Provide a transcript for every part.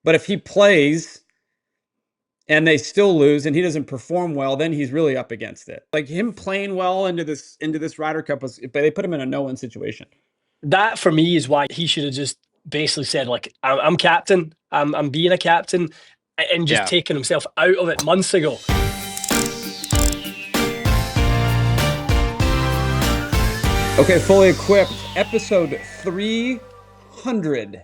But if he plays and they still lose and he doesn't perform well, then he's really up against it. Like him playing well into this Ryder Cup was, but they put him in a no-win situation. That for me is why he should have just basically said, like, I'm captain, I'm being a captain, and just Yeah. taken himself out of it months ago. Okay, fully equipped, episode 300.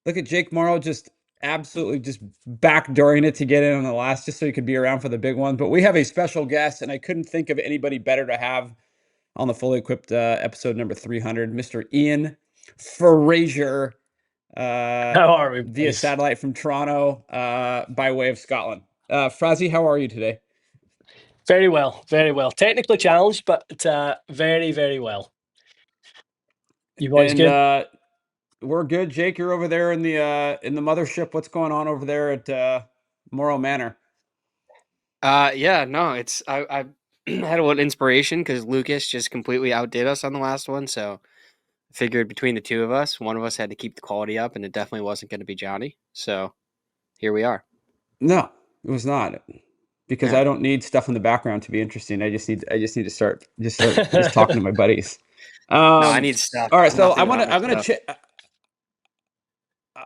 Look at Jake Morrow just absolutely just backdooring it to get in on the last, just so he could be around for the big one. But we have a special guest, and I couldn't think of anybody better to have on the fully equipped episode number 300, Mr. Ian Fraser, How are we, via boys? satellite from Toronto, by way of Scotland. Frazzy, how are you today? Very well, very well. Technically challenged, but very, very well. You boys And good? we're good. Jake, you're over there in the mothership. What's going on over there at Morrow Manor? Yeah, no, I had a little inspiration because Lucas just completely outdid us on the last one, so I figured between the two of us, one of us had to keep the quality up, and it definitely wasn't going to be Johnny. So here we are. No, it was not, because Yeah. I don't need stuff in the background to be interesting. I just need to start talking to my buddies. No, I need stuff. All right, so Nothing without my stuff.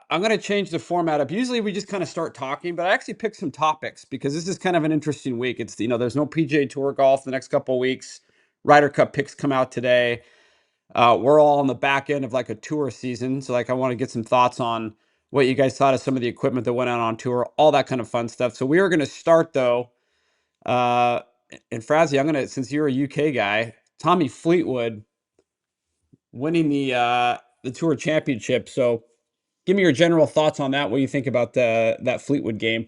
I'm gonna change the format up. Usually we just kind of start talking, but I actually picked some topics because this is kind of an interesting week. It's, there's no PGA Tour golf the next couple of weeks. Ryder Cup picks come out today. We're all on the back end of like a tour season, so like I want to get some thoughts on what you guys thought of some of the equipment that went out on tour, all that kind of fun stuff. So we are going to start though, uh, and Frazzy, since you're a UK guy, Tommy Fleetwood winning the tour championship. So give me your general thoughts on that. What you think about that Fleetwood game?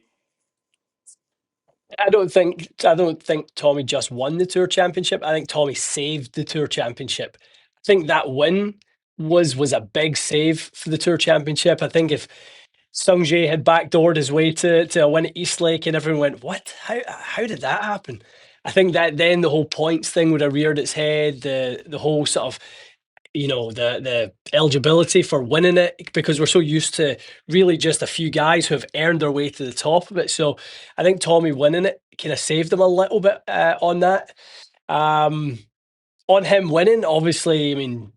I don't think Tommy just won the Tour Championship. I think Tommy saved the Tour Championship. I think that win was a big save for the Tour Championship. I think if Sungjae had backdoored his way to a win at Eastlake and everyone went, "What? How did that happen?" I think that then the whole points thing would have reared its head. The whole sort of, the eligibility for winning it, because we're so used to really just a few guys who have earned their way to the top of it. So I think Tommy winning it kind of saved them a little bit on that. On him winning, obviously, I mean,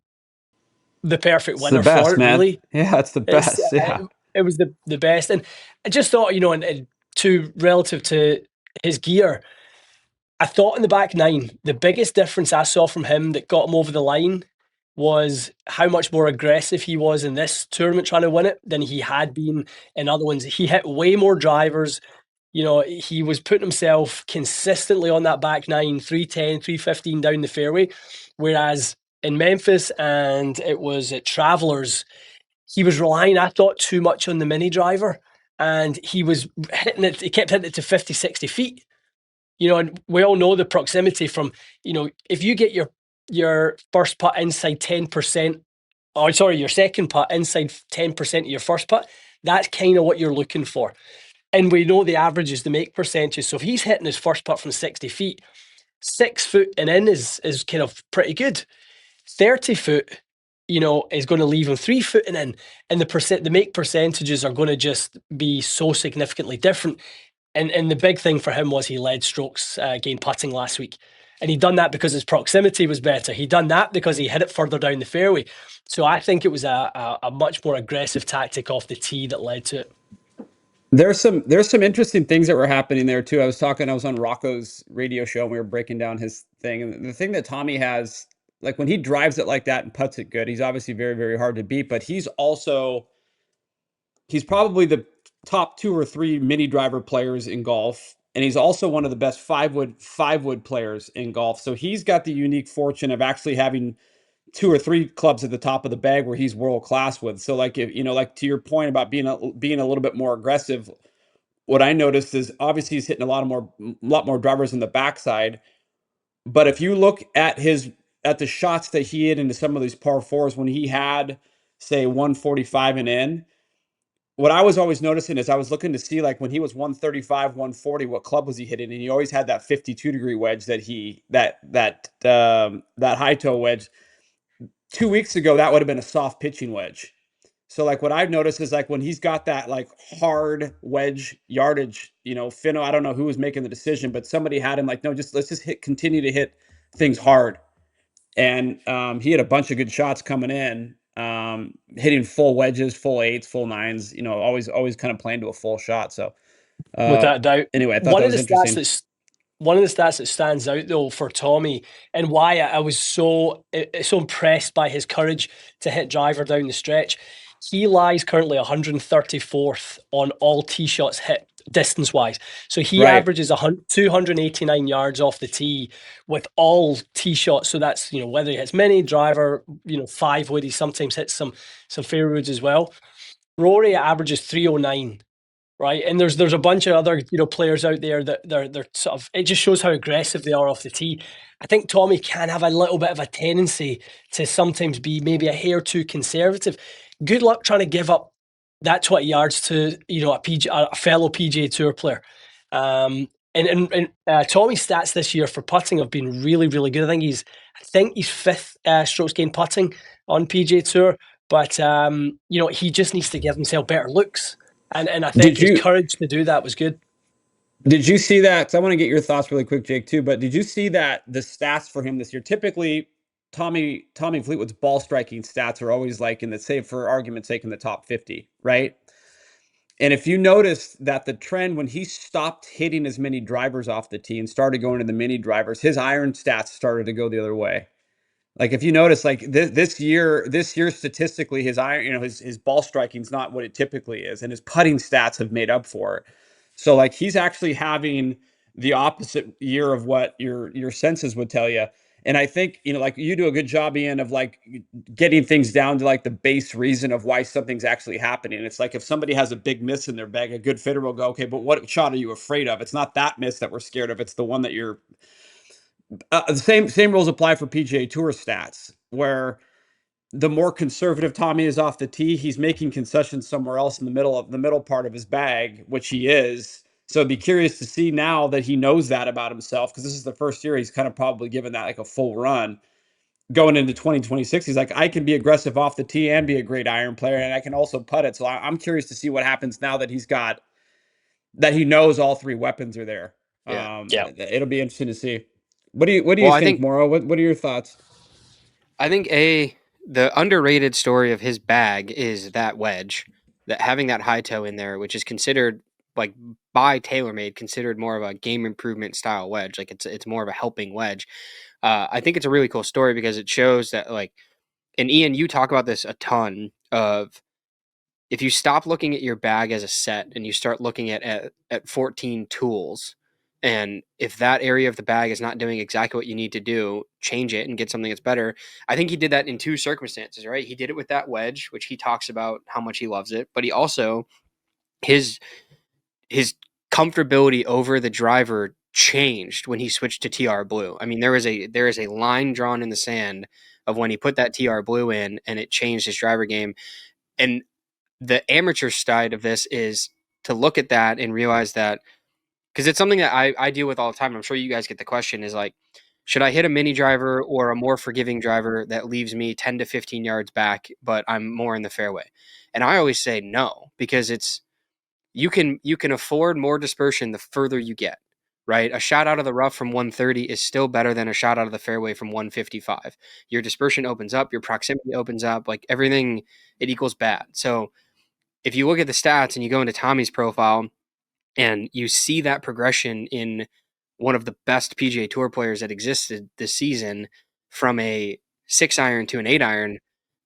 the perfect It's the winner for best, it, man. really. Yeah, it's the It's best. Yeah. it was the best, and I just thought, and to relative to his gear, I thought in the back nine, the biggest difference I saw from him that got him over the line was how much more aggressive he was in this tournament trying to win it than he had been in other ones. He hit way more drivers. He was putting himself consistently on that back nine, 310, 315 down the fairway. Whereas in Memphis and it was at Travelers, he was relying, I thought, too much on the mini driver. And he was hitting it, he kept hitting it to 50, 60 feet. And we all know the proximity from, if you get your first putt inside 10%, or sorry, your second putt inside 10% of your first putt, that's kind of what you're looking for. And we know the average is the make percentages. So if he's hitting his first putt from 60 feet, 6 foot and in is kind of pretty good. 30 foot, is going to leave him 3 foot and in. And the make percentages are going to just be so significantly different. And the big thing for him was he led strokes gained putting last week. And he done that because his proximity was better. He done that because he hit it further down the fairway. So I think it was a much more aggressive tactic off the tee that led to it. There's some interesting things that were happening there too. I was on Rocco's radio show and we were breaking down his thing. And the thing that Tommy has, like when he drives it like that and puts it good, he's obviously very, very hard to beat, but he's probably the top 2 or 3 mini driver players in golf. And he's also one of the best five wood players in golf. So he's got the unique fortune of actually having 2 or 3 clubs at the top of the bag where he's world class with. So like, if like to your point about being a little bit more aggressive, what I noticed is obviously he's hitting a lot more drivers in the backside. But if you look at the shots that he hit into some of these par fours when he had, say, 145 and in, what I was always noticing is I was looking to see, like, when he was 135, 140, what club was he hitting? And he always had that 52-degree wedge that high toe wedge. 2 weeks ago, that would have been a soft pitching wedge. So like what I've noticed is like when he's got that like hard wedge yardage, Finno, I don't know who was making the decision, but somebody had him like, no, let's just continue to hit things hard. And he had a bunch of good shots coming in, hitting full wedges, full eights, full nines, always kind of playing to a full shot. So Without doubt. anyway, I thought One that of the was stats interesting. that's one of the stats that stands out though for Tommy, and why I was so impressed by his courage to hit driver down the stretch. He lies currently 134th on all tee shots hit distance wise. So he Right. averages 289 yards off the tee with all tee shots. So that's whether he hits mini driver, 5 wood, he sometimes hits some fairwoods as well. Rory averages 309. Right, and there's a bunch of other players out there that they're sort of, it just shows how aggressive they are off the tee. I think Tommy can have a little bit of a tendency to sometimes be maybe a hair too conservative. Good luck trying to give up that 20 yards to a fellow PGA Tour player. And Tommy's stats this year for putting have been really, really good. I think he's fifth strokes gained putting on PGA Tour, but he just needs to give himself better looks. And I think his courage to do that was good. Did you see that? 'Cause I want to get your thoughts really quick, Jake, too. But did you see that the stats for him this year? Typically, Tommy Fleetwood's ball striking stats are always like in the, say for argument's sake, in the top 50, right? And if you notice that the trend when he stopped hitting as many drivers off the tee and started going to the mini drivers, his iron stats started to go the other way. Like if you notice, like this year statistically, his iron, his ball striking is not what it typically is, and his putting stats have made up for it. So like he's actually having the opposite year of what your senses would tell you. And I think like you do a good job, Ian, of like getting things down to like the base reason of why something's actually happening. It's like if somebody has a big miss in their bag, a good fitter will go, okay, but what shot are you afraid of? It's not that miss that we're scared of. It's the one that you're the same rules apply for PGA Tour stats, where the more conservative Tommy is off the tee, he's making concessions somewhere else in the middle part of his bag, which he is. So I'd be curious to see now that he knows that about himself, because this is the first year he's kind of probably given that like a full run. Going into 2026, he's like, I can be aggressive off the tee and be a great iron player, and I can also putt it. So I'm curious to see what happens now that he knows all three weapons are there. Yeah. It'll be interesting to see. What do you Well, I think, think Morrow? What are your thoughts? I think the underrated story of his bag is that wedge, that having that high toe in there, which is considered like by TaylorMade considered more of a game improvement style wedge. Like it's more of a helping wedge. I think it's a really cool story because it shows that like, and Ian, you talk about this a ton of, if you stop looking at your bag as a set and you start looking at 14 tools, and if that area of the bag is not doing exactly what you need to do, change it and get something that's better. I think he did that in two circumstances, right? He did it with that wedge, which he talks about how much he loves it, but he also, his comfortability over the driver changed when he switched to TR blue. I mean, there is a line drawn in the sand of when he put that TR blue in, and it changed his driver game. And the amateur side of this is to look at that and realize that, because it's something that I deal with all the time. I'm sure you guys get the question, is like, should I hit a mini driver or a more forgiving driver that leaves me 10 to 15 yards back, but I'm more in the fairway? And I always say no, because you can afford more dispersion the further you get, right? A shot out of the rough from 130 is still better than a shot out of the fairway from 155. Your dispersion opens up, your proximity opens up, like everything, it equals bad. So if you look at the stats and you go into Tommy's profile and you see that progression in one of the best PGA Tour players that existed this season, from a 6-iron to an 8-iron,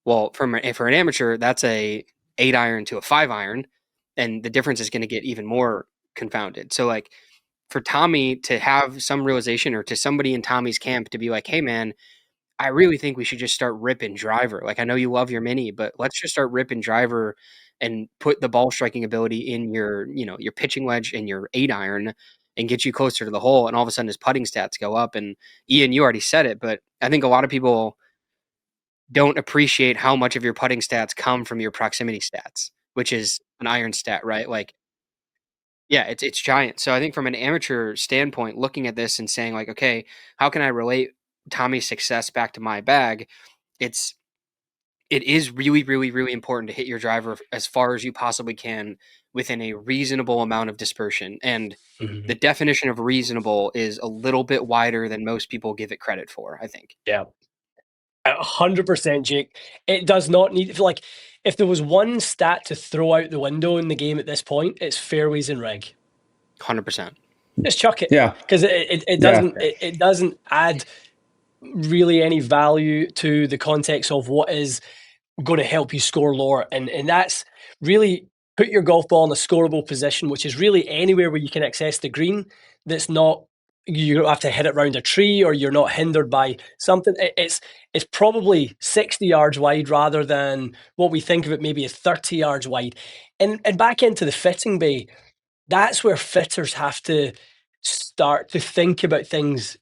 well, for an amateur, that's a 8-iron to a 5-iron, and the difference is going to get even more confounded. So like for Tommy to have some realization, or to somebody in Tommy's camp to be like, hey man, I really think we should just start ripping driver. Like, I know you love your mini, but let's just start ripping driver and put the ball striking ability in your pitching wedge and your 8-iron, and get you closer to the hole. And all of a sudden his putting stats go up. And Ian, you already said it, but I think a lot of people don't appreciate how much of your putting stats come from your proximity stats, which is an iron stat, right? Like, yeah, it's giant. So I think from an amateur standpoint, looking at this and saying like, okay, how can I relate Tommy's success back to my bag? It's it is really, really, really important to hit your driver as far as you possibly can within a reasonable amount of dispersion. And the definition of reasonable is a little bit wider than most people give it credit for, I think. Yeah. 100%, Jake. It does not need, like, if there was one stat to throw out the window in the game at this point, it's fairways and reg. 100%. Just chuck it. Yeah. Because it doesn't add really any value to the context of what is going to help you score lower. And that's really put your golf ball in a scoreable position, which is really anywhere where you can access the green that's not, you don't have to hit it round a tree or you're not hindered by something. It's probably 60 yards wide rather than what we think of it maybe as 30 yards wide. And back into the fitting bay, that's where fitters have to start to think about things,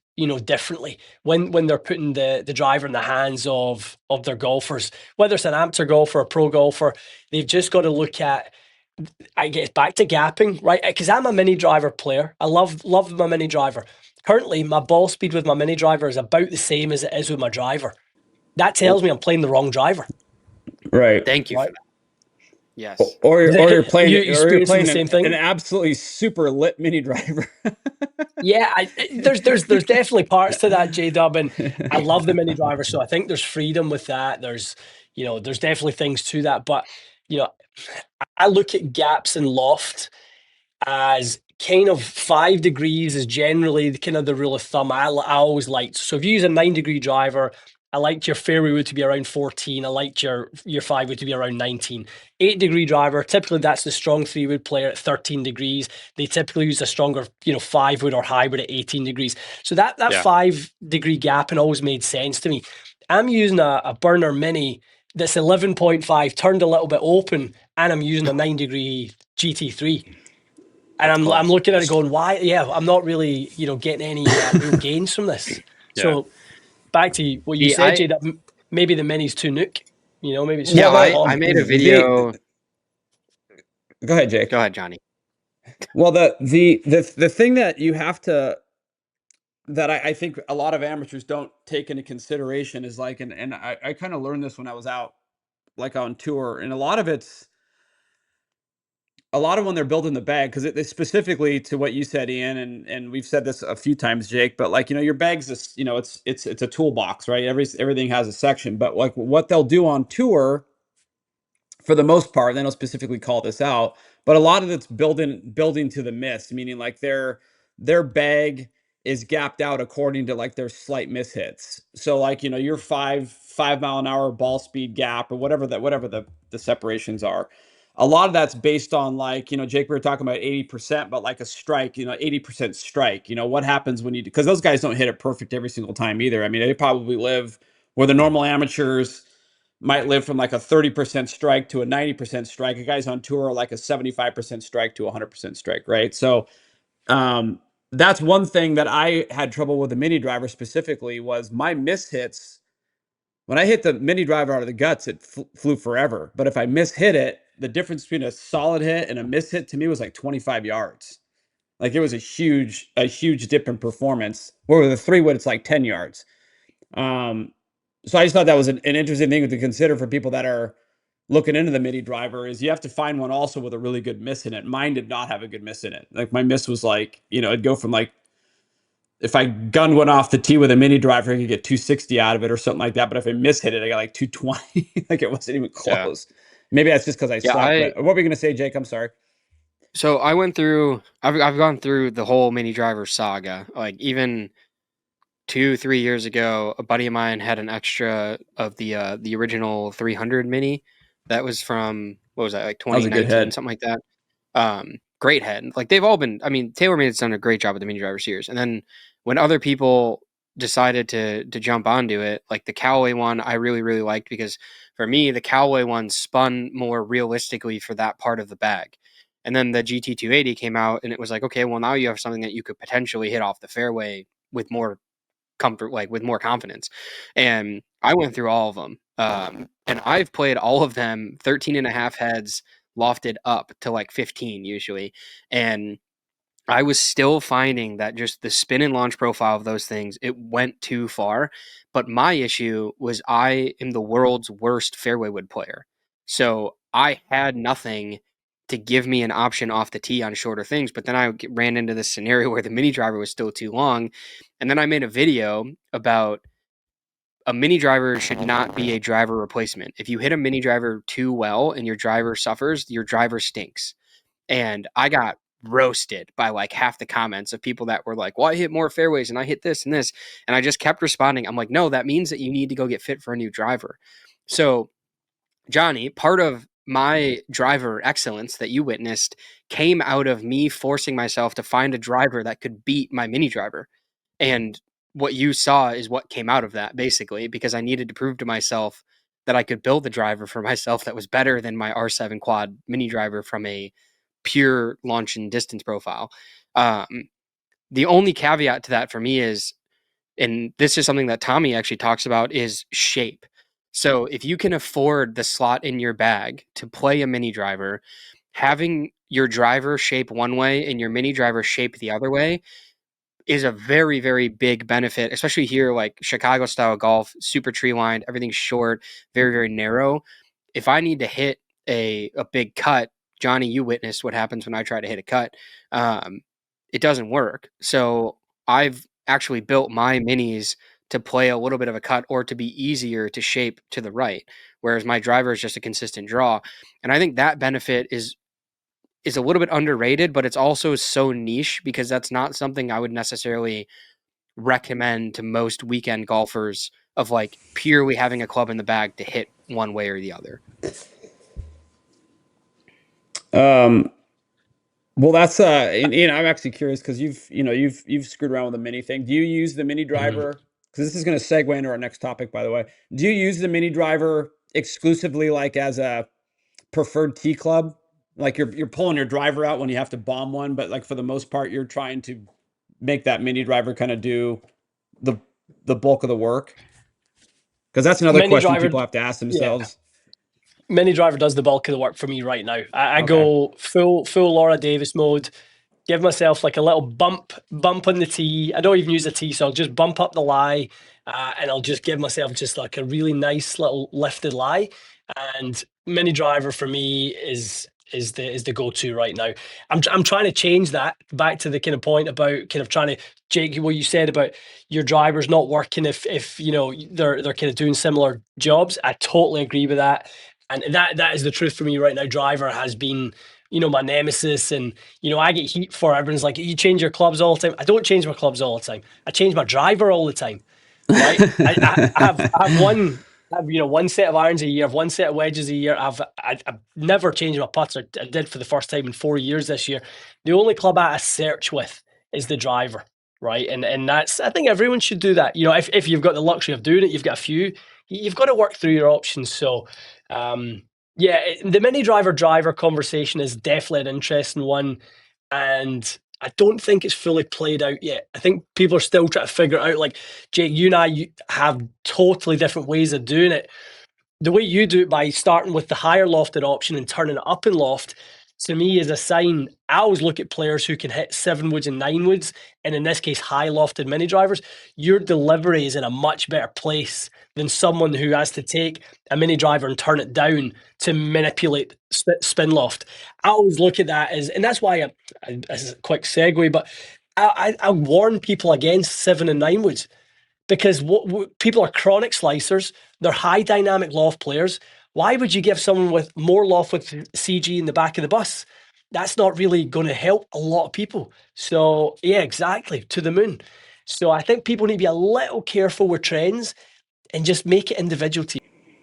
differently when they're putting the driver in the hands of their golfers, whether it's an amateur golfer or a pro golfer. They've just got to look at, I guess, back to gapping, right? Because I'm a mini driver player. I love my mini driver. Currently, my ball speed with my mini driver is about the same as it is with my driver. That tells me I'm playing the wrong driver. Right. Thank you Right. for that. Yes. Or you're playing, you're playing the same thing? an absolutely super lit mini driver. Yeah, there's definitely parts to that, J-Dub, and I love the mini driver, so I think there's freedom with that. There's definitely things to that, but I look at gaps and loft as kind of 5 degrees is generally kind of the rule of thumb I always liked. So if you use a 9-degree driver, I liked your fairway wood to be around 14. I liked your 5 wood to be around 19. 8-degree driver, typically that's the strong 3-wood player at 13 degrees. They typically use a stronger 5-wood or hybrid at 18 degrees. So that 5-degree gap and always made sense to me. I'm using a burner mini that's 11.5 turned a little bit open, and I'm using a 9-degree GT3. And I'm looking at it going, why? Yeah, I'm not really, getting any real gains from this. Yeah. So back to what you said, Jay, that maybe the mini's too nook. Maybe it's I made a video. Go ahead, Jake. Go ahead, Johnny. Well, the thing that you have to, that I think a lot of amateurs don't take into consideration is like, and I kind of learned this when I was out, like on tour, and a lot of when they're building the bag, because it specifically to what you said, Ian, and we've said this a few times, Jake, but like, your bag's this, it's a toolbox, right? Everything has a section, but like what they'll do on tour, for the most part, they don't specifically call this out, but a lot of it's building to the miss, meaning like their bag is gapped out according to like their slight miss hits. So like, your 5 mile an hour ball speed gap or whatever the separations are. A lot of that's based on like, Jake, we were talking about 80%, but like a strike, 80% strike, what happens when because those guys don't hit it perfect every single time either. I mean, they probably live where the normal amateurs might live from like a 30% strike to a 90% strike. A guys on tour are like a 75% strike to a 100% strike, right? So that's one thing that I had trouble with the mini driver specifically was my miss hits. When I hit the mini driver out of the guts, it flew forever. But if I mishit it, the difference between a solid hit and a miss hit to me was like 25 yards. Like it was a huge dip in performance. Where with a 3-wood, it's like 10 yards. So I just thought that was an interesting thing to consider for people that are looking into the mini driver is you have to find one also with a really good miss in it. Mine did not have a good miss in it. Like my miss was like, it'd go from like, if I gunned one off the tee with a mini driver, I could get 260 out of it or something like that. But if I mishit it, I got like 220. Like it wasn't even close. Yeah. Maybe that's just because I suck. But what were you going to say, Jake? I'm sorry. So I've gone through the whole mini driver saga. Like even 2-3 years ago, a buddy of mine had an extra of the original 300 mini. That was from, what was that, like 2019, something like that. Great head. Like they've all been, I mean, TaylorMade's done a great job with the mini driver series. And then when other people decided to jump onto it, like the Callaway one, I really, really liked because for me, the Callaway one spun more realistically for that part of the bag. And then the GT280 came out and it was like, okay, well now you have something that you could potentially hit off the fairway with more comfort, like with more confidence. And I went through all of them. And I've played all of them 13 and a half heads lofted up to like 15 usually. And I was still finding that just the spin and launch profile of those things, it went too far. But my issue was I am the world's worst fairway wood player. So I had nothing to give me an option off the tee on shorter things. But then I ran into this scenario where the mini driver was still too long. And then I made a video about a mini driver should not be a driver replacement. If you hit a mini driver too well and your driver suffers, your driver stinks. And I got roasted by like half the comments of people that were like, well, I hit more fairways and I hit this and this. And I just kept responding. I'm like, no, that means that you need to go get fit for a new driver. So, Johnny, part of my driver excellence that you witnessed came out of me forcing myself to find a driver that could beat my mini driver. And what you saw is what came out of that, basically, because I needed to prove to myself that I could build a driver for myself that was better than my R7 quad mini driver from a pure launch and distance profile. The only caveat to that for me is, and this is something that Tommy actually talks about, is shape. So if you can afford the slot in your bag to play a mini driver, having your driver shape one way and your mini driver shape the other way is a very, very big benefit, especially here, like Chicago style golf, super tree lined, everything's short, very, very narrow. If I need to hit a big cut, Johnny, you witnessed what happens when I try to hit a cut. It doesn't work. So I've actually built my minis to play a little bit of a cut or to be easier to shape to the right, whereas my driver is just a consistent draw. And I think that benefit is a little bit underrated, but it's also so niche because that's not something I would necessarily recommend to most weekend golfers of like purely having a club in the bag to hit one way or the other. Well, that's and I'm actually curious because you've screwed around with the mini thing. Do you use the mini driver? Because this is going to segue into our next topic, by the way. Do you use the mini driver exclusively like as a preferred tee club? Like you're pulling your driver out when you have to bomb one, but like for the most part, you're trying to make that mini driver kind of do the the bulk of the work. Because that's another Mini question driver, people have to ask yeah. themselves. Mini driver does the bulk of the work for me right now. I Okay. go full Laura Davis mode. Give myself like a little bump on the tee. I don't even use a tee, so I'll just bump up the lie, and I'll just give myself just like a really nice little lifted lie. And mini driver for me is the go-to right now. I'm trying to change that back to the kind of point about kind of trying to, Jake, what you said about your drivers not working if you know they're kind of doing similar jobs. I totally agree with that. And that is the truth for me right now. Driver has been, my nemesis, and I get heat for everyone's like, you change your clubs all the time. I don't change my clubs all the time. I change my driver all the time, right? I have one set of irons a year, I have one set of wedges a year. I've never changed my putts. I did for the first time in 4 years this year. The only club I search with is the driver, right? And that's, I think everyone should do that. If you've got the luxury of doing it, you've got a few. You've got to work through your options. So, yeah, the mini driver conversation is definitely an interesting one, and I don't think it's fully played out yet. I think people are still trying to figure it out. Like, Jake, you and I have totally different ways of doing it. The way you do it by starting with the higher lofted option and turning it up in loft, to me is a sign. I always look at players who can hit 7 woods and 9 woods, and in this case, high lofted mini drivers. Your delivery is in a much better place than someone who has to take a mini driver and turn it down to manipulate spin loft. I always look at that as, and that's why this is a quick segue, but I warn people against 7 and 9 woods. Because people are chronic slicers, they're high dynamic loft players. Why would you give someone with more loft with CG in the back of the bus? That's not really going to help a lot of people. So yeah, exactly, to the moon. So I think people need to be a little careful with trends and just make it individual to you.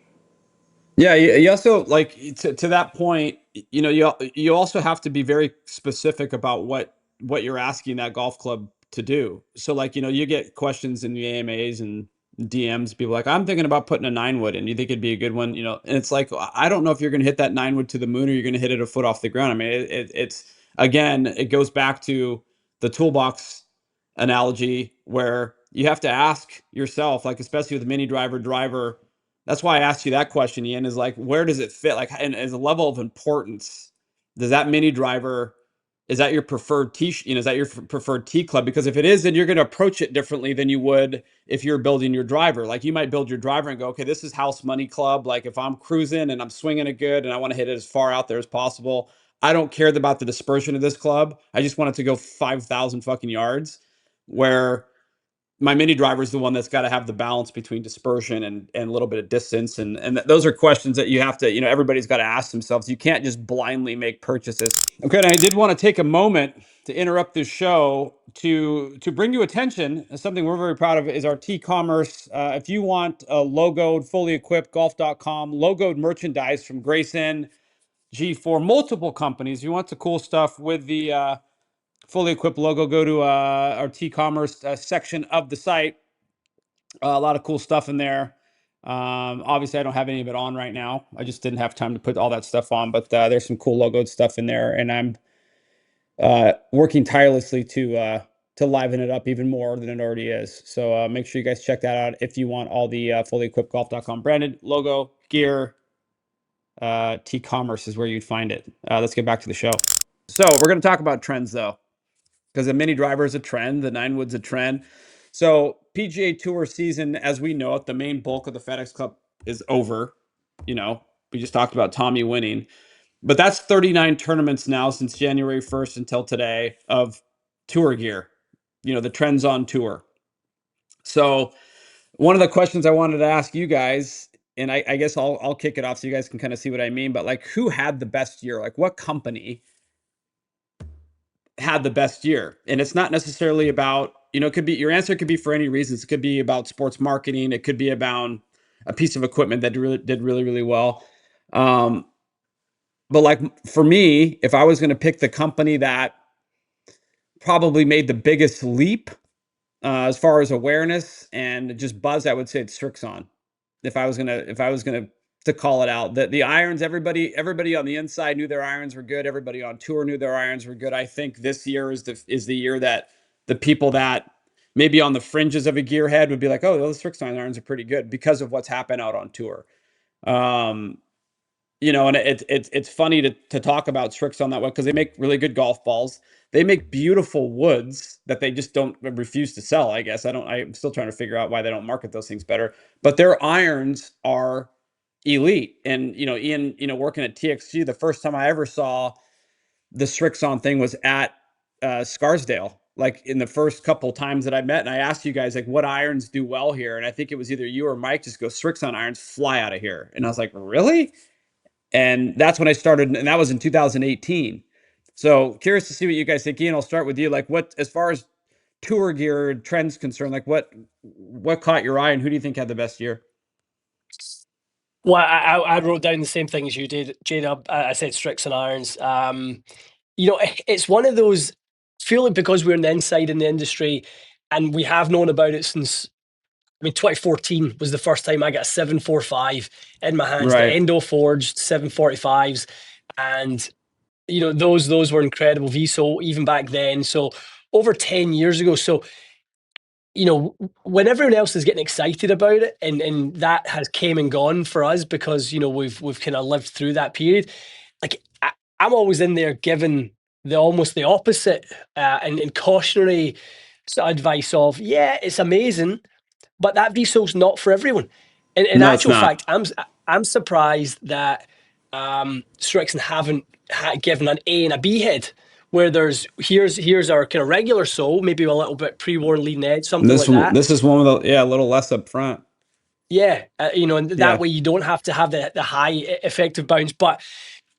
Yeah, you also like to that point, you also have to be very specific about what you're asking that golf club to do. So like, you get questions in the AMAs and DMs, people like, I'm thinking about putting a 9 wood in. You think it'd be a good one, and it's like, I don't know if you're going to hit that 9 wood to the moon or you're going to hit it a foot off the ground. I mean, it's again, it goes back to the toolbox analogy where you have to ask yourself, like, especially with the mini driver. That's why I asked you that question, Ian, is like, where does it fit? Like, and as a level of importance, does that mini driver is that your preferred is that your preferred T club? Because if it is, then you're going to approach it differently than you would if you're building your driver. Like you might build your driver and go, okay, this is house money club. Like if I'm cruising and I'm swinging it good and I want to hit it as far out there as possible, I don't care about the dispersion of this club. I just want it to go 5,000 fucking yards. Where my mini driver is the one that's got to have the balance between dispersion and a little bit of distance. And those are questions that you have to, everybody's got to ask themselves. You can't just blindly make purchases. Okay. And I did want to take a moment to interrupt this show to bring you attention. Something we're very proud of is our T-commerce. If you want a logoed, fully equipped golf.com logoed merchandise from Grayson, G4, multiple companies, you want the cool stuff with the, fully equipped logo, go to our T-commerce section of the site. A lot of cool stuff in there. Obviously, I don't have any of it on right now. I just didn't have time to put all that stuff on, but there's some cool logoed stuff in there, and I'm working tirelessly to liven it up even more than it already is. So make sure you guys check that out if you want all the fully equipped golf.com branded logo gear. T-commerce is where you'd find it. Let's get back to the show. So we're going to talk about trends though, because the mini driver is a trend, the 9-wood's a trend. So PGA Tour season, as we know it, the main bulk of the FedEx Cup is over. We just talked about Tommy winning, but that's 39 tournaments now since January 1st until today of tour gear. The trends on tour. So one of the questions I wanted to ask you guys, and I guess I'll kick it off so you guys can kind of see what I mean, but like who had the best year? Like what company had the best year? And it's not necessarily about, it could be, your answer could be for any reasons. It could be about sports marketing. It could be about a piece of equipment that did really, really well. But like for me, if I was going to pick the company that probably made the biggest leap as far as awareness and just buzz, I would say it's Strixon. If I was gonna to call it out, the irons, everybody on the inside knew their irons were good. Everybody on tour knew their irons were good. I think this year is the year that the people that maybe on the fringes of a gearhead would be like, oh, those Strixon irons are pretty good because of what's happened out on tour. And it's funny to talk about Strixon that way because they make really good golf balls. They make beautiful woods that they just don't refuse to sell. I guess I'm still trying to figure out why they don't market those things better. But their irons are elite. And Ian, working at TXG, the first time I ever saw the Strixon thing was at Scarsdale. Like in the first couple times that I met, and I asked you guys like, what irons do well here? And I think it was either you or Mike just go Strixon irons, fly out of here. And I was like, really? And that's when I started, and that was in 2018. So curious to see what you guys think. Ian, I'll start with you. Like what, as far as tour gear trends concerned, like what caught your eye and who do you think had the best year? Well, I wrote down the same thing as you did, J-Dub. I said Strixon irons. It's one of those, purely because we're on the inside in the industry and we have known about it since, 2014 was the first time I got a 745 in my hands, the Right. Endo forged 745s. And, those were incredible VSO even back then. So over 10 years ago. So, when everyone else is getting excited about it and that has came and gone for us because, we've kind of lived through that period. Like I'm always in there giving almost the opposite and cautionary sort of advice of, yeah, it's amazing, but that VSO's not for everyone. In No, it's actual not. fact, I'm surprised that Strixon haven't given an A and a B head, where here's our kind of regular sole, maybe a little bit pre-worn leading edge, something like that. This is one of the, a little less up front. Yeah, and that Yeah. way you don't have to have the high effective bounce. But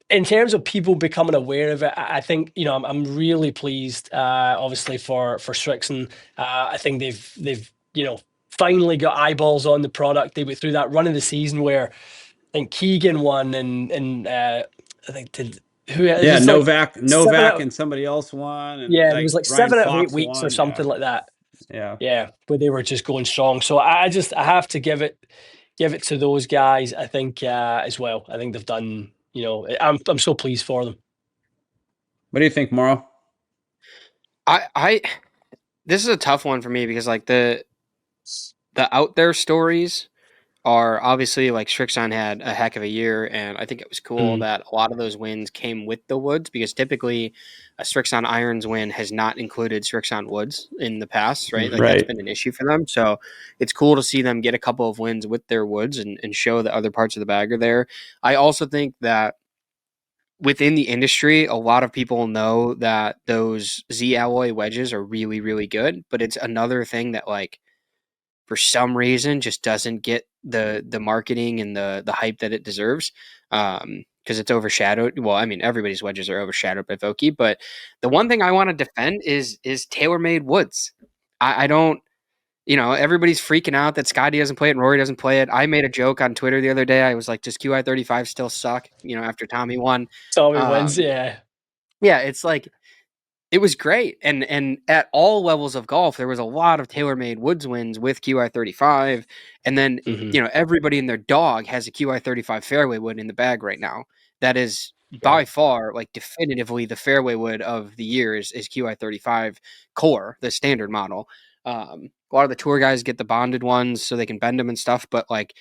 in terms of people becoming aware of it, I think I'm really pleased. Obviously for Strixon, I think they've finally got eyeballs on the product. They went through that run of the season where I think Keegan won and I think Yeah, Novak seven and somebody else won, and yeah, it like was like Ryan 7 out of 8 Fox weeks or won. something like that. Yeah. Yeah, where they were just going strong. So I have to give it to those guys. I think as well. I think they've done. I'm so pleased for them. What do you think, Morrow? This is a tough one for me because like the out there stories are obviously like Strixon had a heck of a year, and I think it was cool that a lot of those wins came with the woods because typically a Strixon Irons win has not included Strixon Woods in the past, right? Like that's been an issue for them. So it's cool to see them get a couple of wins with their woods and show that other parts of the bag are there. I also think that within the industry, a lot of people know that those Z alloy wedges are really, really good, but it's another thing that like for some reason just doesn't get the marketing and the hype that it deserves. Because it's overshadowed. Well, I mean, everybody's wedges are overshadowed by Vokey, but the one thing I want to defend is TaylorMade woods. I don't, everybody's freaking out that Scotty doesn't play it and Rory doesn't play it. I made a joke on Twitter the other day. I was like, does QI35 still suck? After Tommy won. Tommy wins, yeah. Yeah, it's like it was great, and at all levels of golf, there was a lot of TaylorMade woods wins with QI35, and then everybody and their dog has a QI35 fairway wood in the bag right now. That is by far, like definitively, the fairway wood of the year is QI35 Core, the standard model. A lot of the tour guys get the bonded ones so they can bend them and stuff, but like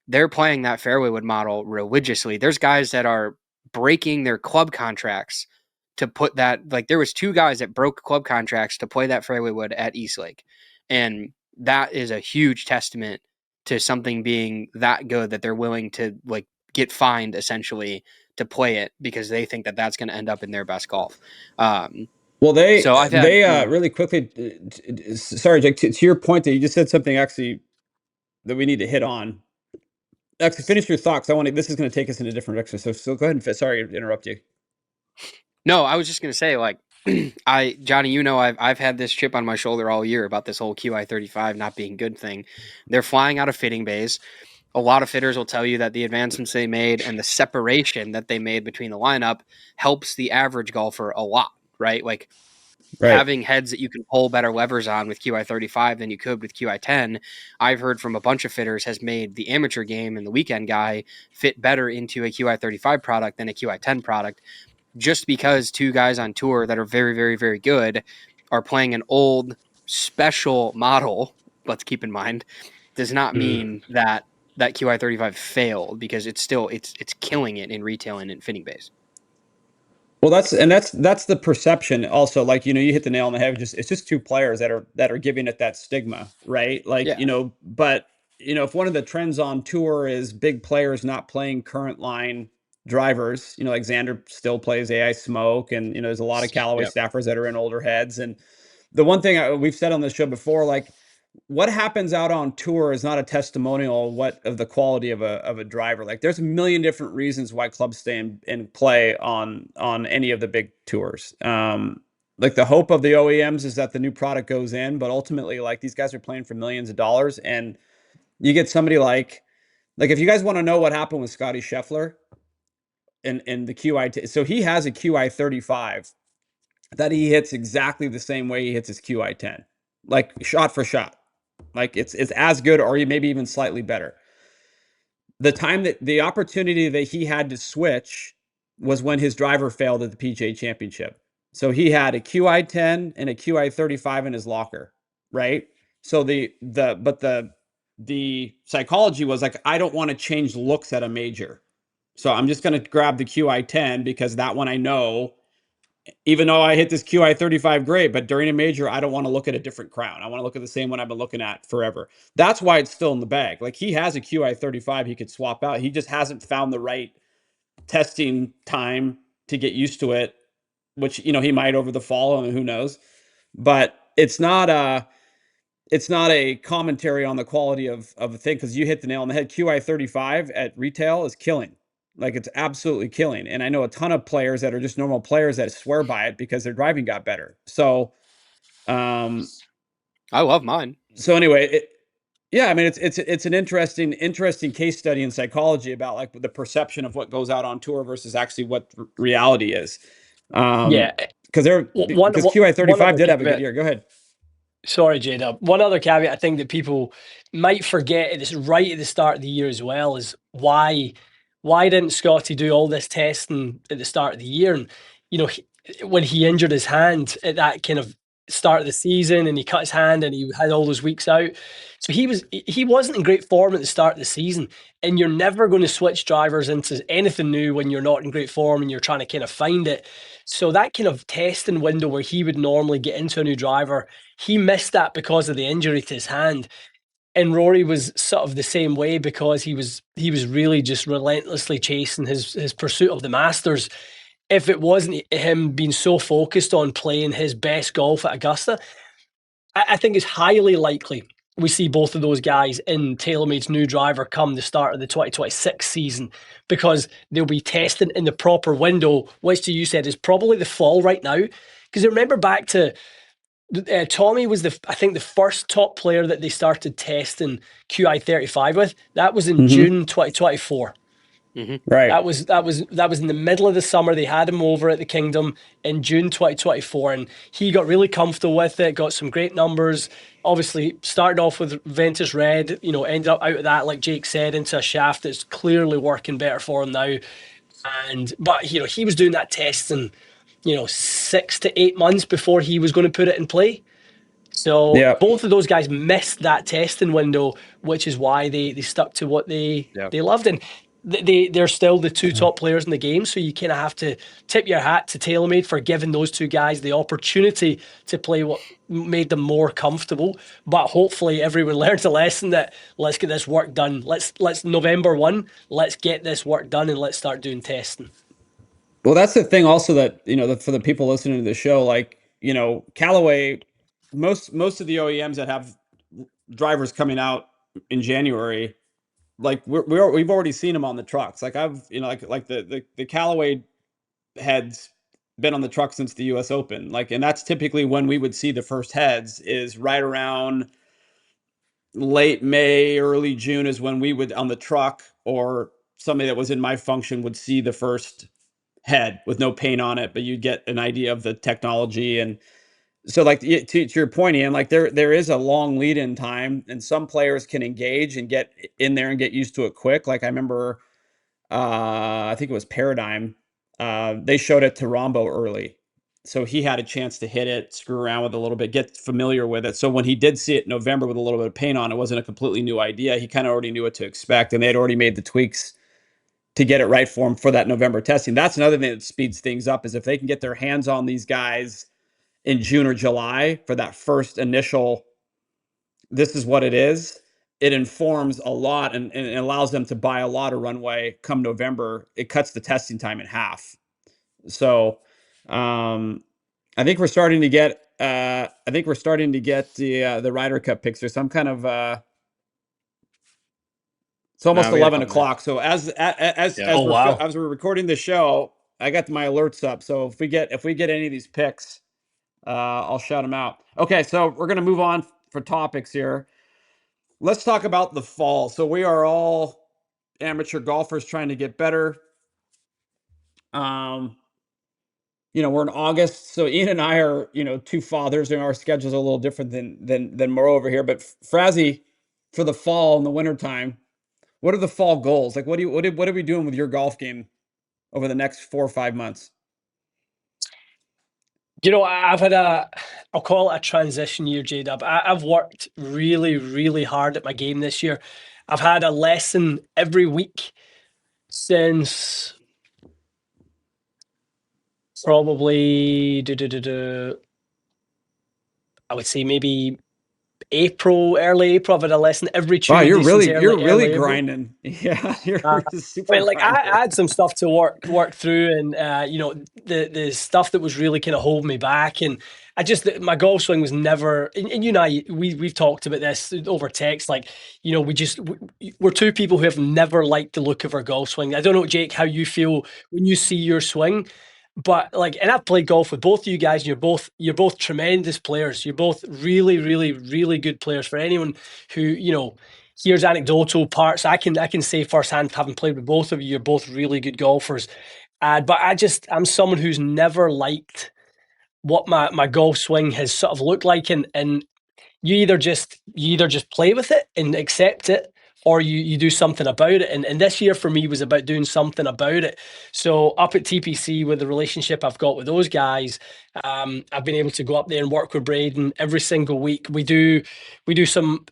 they're playing that fairway wood model religiously. There's guys that are breaking their club contracts to put that, like there was 2 guys that broke club contracts to play that fairway wood at Eastlake. And that is a huge testament to something being that good that they're willing to like get fined essentially to play it because they think that that's going to end up in their best golf. Well, they really quickly, sorry, Jake, to your point that you just said something actually that we need to hit on. Actually, finish your thoughts. This is going to take us in a different direction. So go ahead and sorry to interrupt you. No, I was just going to say, like, Johnny, I've had this chip on my shoulder all year about this whole QI35 not being good thing. They're flying out of fitting bays. A lot of fitters will tell you that the advancements they made and the separation that they made between the lineup helps the average golfer a lot, right? Like having heads that you can pull better levers on with QI35 than you could with QI10, I've heard from a bunch of fitters has made the amateur game and the weekend guy fit better into a QI35 product than a QI10 product. Just because 2 guys on tour that are very, very, very good are playing an old special model, let's keep in mind, does not mean that QI35 failed because it's still it's killing it in retail and in fitting bays. Well, that's the perception also. Like, you hit the nail on the head. It's just 2 players that are giving it that stigma, right? Like, but if one of the trends on tour is big players not playing current line drivers, like Xander still plays AI Smoke, and there's a lot of Callaway staffers that are in older heads. And the one thing we've said on this show before, like what happens out on tour is not a testimonial of the quality of a driver. Like there's a million different reasons why clubs stay and play on any of the big tours. Like the hope of the OEMs is that the new product goes in, but ultimately, like these guys are playing for millions of dollars, and you get somebody like if you guys want to know what happened with Scotty Scheffler and the QI, so he has a QI 35 that he hits exactly the same way he hits his QI 10, like shot for shot. Like it's as good or maybe even slightly better. The time that the opportunity that he had to switch was when his driver failed at the PGA Championship. So he had a QI 10 and a QI 35 in his locker, right? So the psychology was like, I don't want to change looks at a major. So I'm just going to grab the QI 10 because that one I know, even though I hit this QI 35 great, but during a major, I don't want to look at a different crown. I want to look at the same one I've been looking at forever. That's why it's still in the bag. Like he has a QI 35 he could swap out. He just hasn't found the right testing time to get used to it, which, he might over the fall, and who knows. But it's not a commentary on the quality of a thing, because you hit the nail on the head. QI 35 at retail is killing. Like it's absolutely killing. And I know a ton of players that are just normal players that swear by it because their driving got better. So, I love mine. So anyway, I mean, it's an interesting case study in psychology about like the perception of what goes out on tour versus actually what reality is. Because QI 35 did have a good year. Go ahead. Sorry, Jada. One other caveat I think that people might forget this right at the start of the year as well is why didn't Scotty do all this testing at the start of the year? And when he injured his hand at that kind of start of the season and he cut his hand and he had all those weeks out. So he wasn't in great form at the start of the season. And you're never going to switch drivers into anything new when you're not in great form and you're trying to kind of find it. So that kind of testing window where he would normally get into a new driver, he missed that because of the injury to his hand. And Rory was sort of the same way because he was really just relentlessly chasing his pursuit of the Masters. If it wasn't him being so focused on playing his best golf at Augusta, I think it's highly likely we see both of those guys in TaylorMade's new driver come the start of the 2026 season, because they'll be testing in the proper window, which to you said is probably the fall right now. Because remember back to Tommy was I think the first top player that they started testing QI35 with. That was in June 2024. Right. That was in the middle of the summer. They had him over at the Kingdom in June 2024, and he got really comfortable with it. Got some great numbers. Obviously, started off with Ventus Red. Ended up out of that, like Jake said, into a shaft that's clearly working better for him now. But he was doing that testing, 6 to 8 months before he was going to put it in play. So both of those guys missed that testing window, which is why they stuck to what they loved. And they're still the two top players in the game. So you kind of have to tip your hat to TaylorMade for giving those two guys the opportunity to play what made them more comfortable. But hopefully everyone learns a lesson that let's get this work done. Let's November 1, let's get this work done and let's start doing testing. Well, that's the thing also that, for the people listening to the show, like, Callaway, most of the OEMs that have drivers coming out in January, like we've already seen them on the trucks. Like I've, like the Callaway heads been on the truck since the US Open. Like, and that's typically when we would see the first heads, is right around late May, early June is when we would on the truck, or somebody that was in my function would see the first head with no paint on it, but you get an idea of the technology. And so, like, to your point, Ian, like there is a long lead in time, and some players can engage and get in there and get used to it quick. Like I remember, I think it was Paradigm. They showed it to Rombo early, so he had a chance to hit it, screw around with it a little bit, get familiar with it. So when he did see it in November with a little bit of paint on, it wasn't a completely new idea. He kind of already knew what to expect, and they had already made the tweaks to get it right for him for that November testing. That's another thing that speeds things up, is if they can get their hands on these guys in June or July for that first initial, this is what it is, it informs a lot and allows them to buy a lot of runway come November. It cuts the testing time in half. So I think we're starting to get the Ryder Cup picks. There's some kind of it's almost 11 o'clock. So as we're recording the show, I got my alerts up. So if we get any of these picks, I'll shout them out. Okay, so we're gonna move on for topics here. Let's talk about the fall. So we are all amateur golfers trying to get better. We're in August, so Ian and I are, two fathers, and our schedules are a little different than Morrow over here. But Frazzy, for the fall and the wintertime, what are the fall goals? Like, what are we doing with your golf game over the next 4 or 5 months? I've had I'll call it a transition year, J-Dub. I've worked really, really hard at my game this year. I've had a lesson every week since probably, I would say maybe early April. I've had a lesson every Tuesday. Wow, you're really grinding. Yeah, you're super. I had some stuff to work through, and the stuff that was really kind of holding me back, and my golf swing was never. And you and I, we've talked about this over text. Like, we're two people who have never liked the look of our golf swing. I don't know, Jake, how you feel when you see your swing. But and I've played golf with both of you guys, and you're both tremendous players. You're both really, really, really good players. For anyone who, hears anecdotal parts, I can say firsthand, having played with both of you, you're both really good golfers. But I'm someone who's never liked what my golf swing has sort of looked like, and you either just play with it and accept it or you do something about it. And this year for me was about doing something about it. So up at TPC, with the relationship I've got with those guys, I've been able to go up there and work with Braden every single week. We do some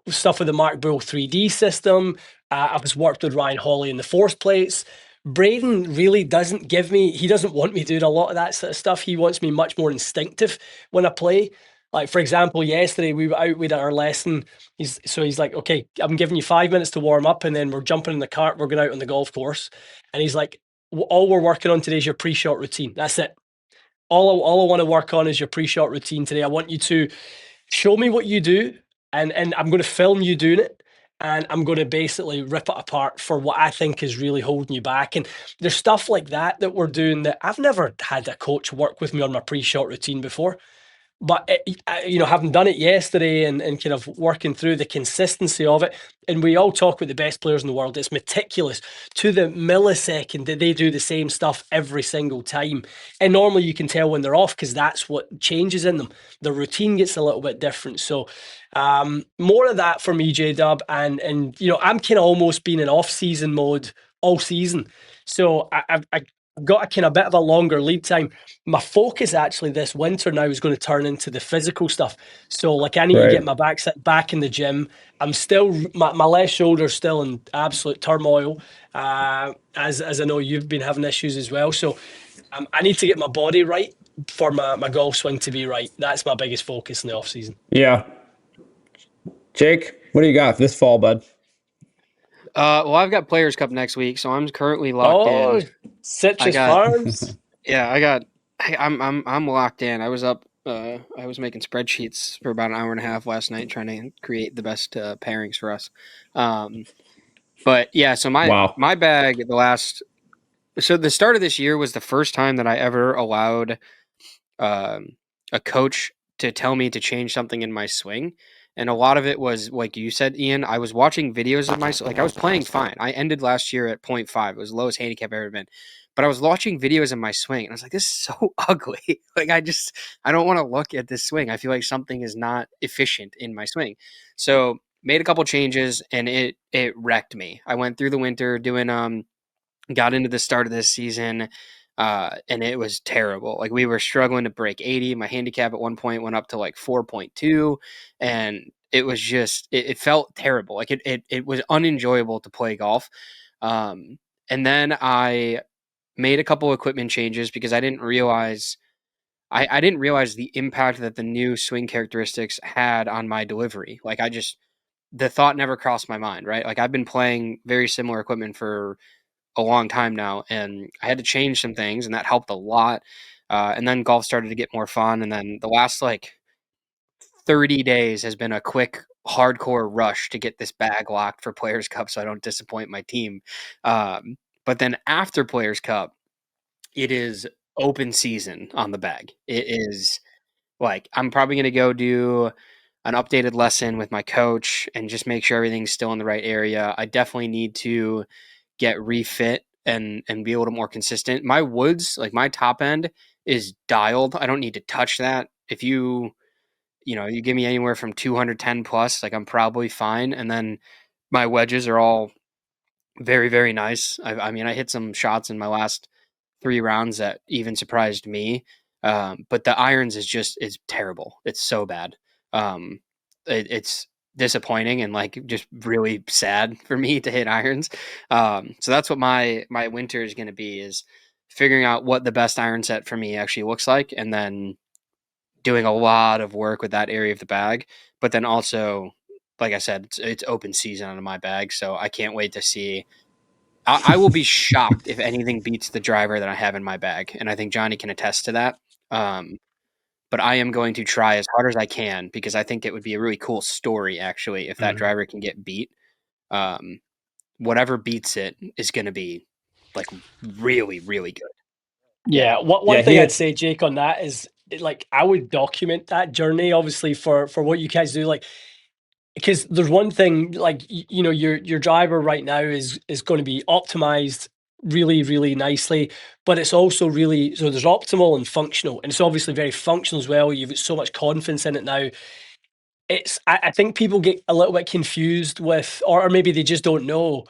stuff with the Mark Bull 3D system. I've just worked with Ryan Hawley in the fourth plates. Braden really doesn't he doesn't want me doing a lot of that sort of stuff. He wants me much more instinctive when I play. Like, for example, yesterday we were out with our lesson. He's like, okay, I'm giving you 5 minutes to warm up, and then we're jumping in the cart. We're going out on the golf course. And he's like, all we're working on today is your pre-shot routine. That's it. All I want to work on is your pre-shot routine today. I want you to show me what you do, and I'm going to film you doing it. And I'm going to basically rip it apart for what I think is really holding you back. And there's stuff like that we're doing that I've never had a coach work with me on my pre-shot routine before. But having done it yesterday and kind of working through the consistency of it, and we all talk with the best players in the world, it's meticulous to the millisecond that they do the same stuff every single time. And normally you can tell when they're off because that's what changes in them. The routine gets a little bit different. So more of that for me, J-Dub. And I'm kind of almost been in off-season mode all season. So I've got a kind of bit of a longer lead time. My focus actually this winter now is going to turn into the physical stuff. So like I need to get my backside back in the gym. I'm still, my left shoulder's still in absolute turmoil, as I know you've been having issues as well. So I need to get my body right for my golf swing to be right. That's my biggest focus in the off season. Yeah. Jake, what do you got this fall, bud? Well, I've got Players Cup next week, so I'm currently locked in. Citrus Farms. Yeah, I'm locked in. I was up. I was making spreadsheets for about an hour and a half last night, trying to create the best pairings for us. But yeah, so my bag so the start of this year was the first time that I ever allowed a coach to tell me to change something in my swing. And a lot of it was, like you said, Ian, I was watching videos of I was playing fine. I ended last year at 0.5. It was the lowest handicap I've ever been. But I was watching videos of my swing, and I was like, this is so ugly. Like, I don't want to look at this swing. I feel like something is not efficient in my swing. So made a couple changes, and it wrecked me. I went through the winter doing, got into the start of this season, and it was terrible. Like, we were struggling to break 80. My handicap at one point went up to like 4.2, and it was just it felt terrible. Like it was unenjoyable to play golf. And then I made a couple equipment changes because I didn't realize the impact that the new swing characteristics had on my delivery. Like, the thought never crossed my mind, right? Like, I've been playing very similar equipment for a long time now, and I had to change some things, and that helped a lot. And then golf started to get more fun, and then the last like 30 days has been a quick hardcore rush to get this bag locked for Players Cup so I don't disappoint my team. But then after Players Cup, it is open season on the bag. It is like, I'm probably going to go do an updated lesson with my coach and just make sure everything's still in the right area. I definitely need to get refit and be a little more consistent. My woods, like my top end, is dialed. I don't need to touch that. If you give me anywhere from 210 plus, like, I'm probably fine. And then my wedges are all very, very nice. I mean, I hit some shots in my last 3 rounds that even surprised me. But the irons is terrible. It's so bad. It's disappointing and like just really sad for me to hit irons. So that's what my winter is going to be, is figuring out what the best iron set for me actually looks like, and then doing a lot of work with that area of the bag. But then also, like I said, it's open season on my bag, so I can't wait to see. I will be shocked if anything beats the driver that I have in my bag, and I think Johnny can attest to that. But I am going to try as hard as I can, because I think it would be a really cool story, actually, if that driver can get beat. Whatever beats it is going to be like really, really good. Yeah, one thing I'd say, Jake, on that is, like, I would document that journey, obviously, for what you guys do, like, because there's one thing, like, your driver right now is going to be optimized really, really nicely, but it's also really, so there's optimal and functional, and it's obviously very functional as well. You've got so much confidence in it now. I think people get a little bit confused with, or maybe they just don't know,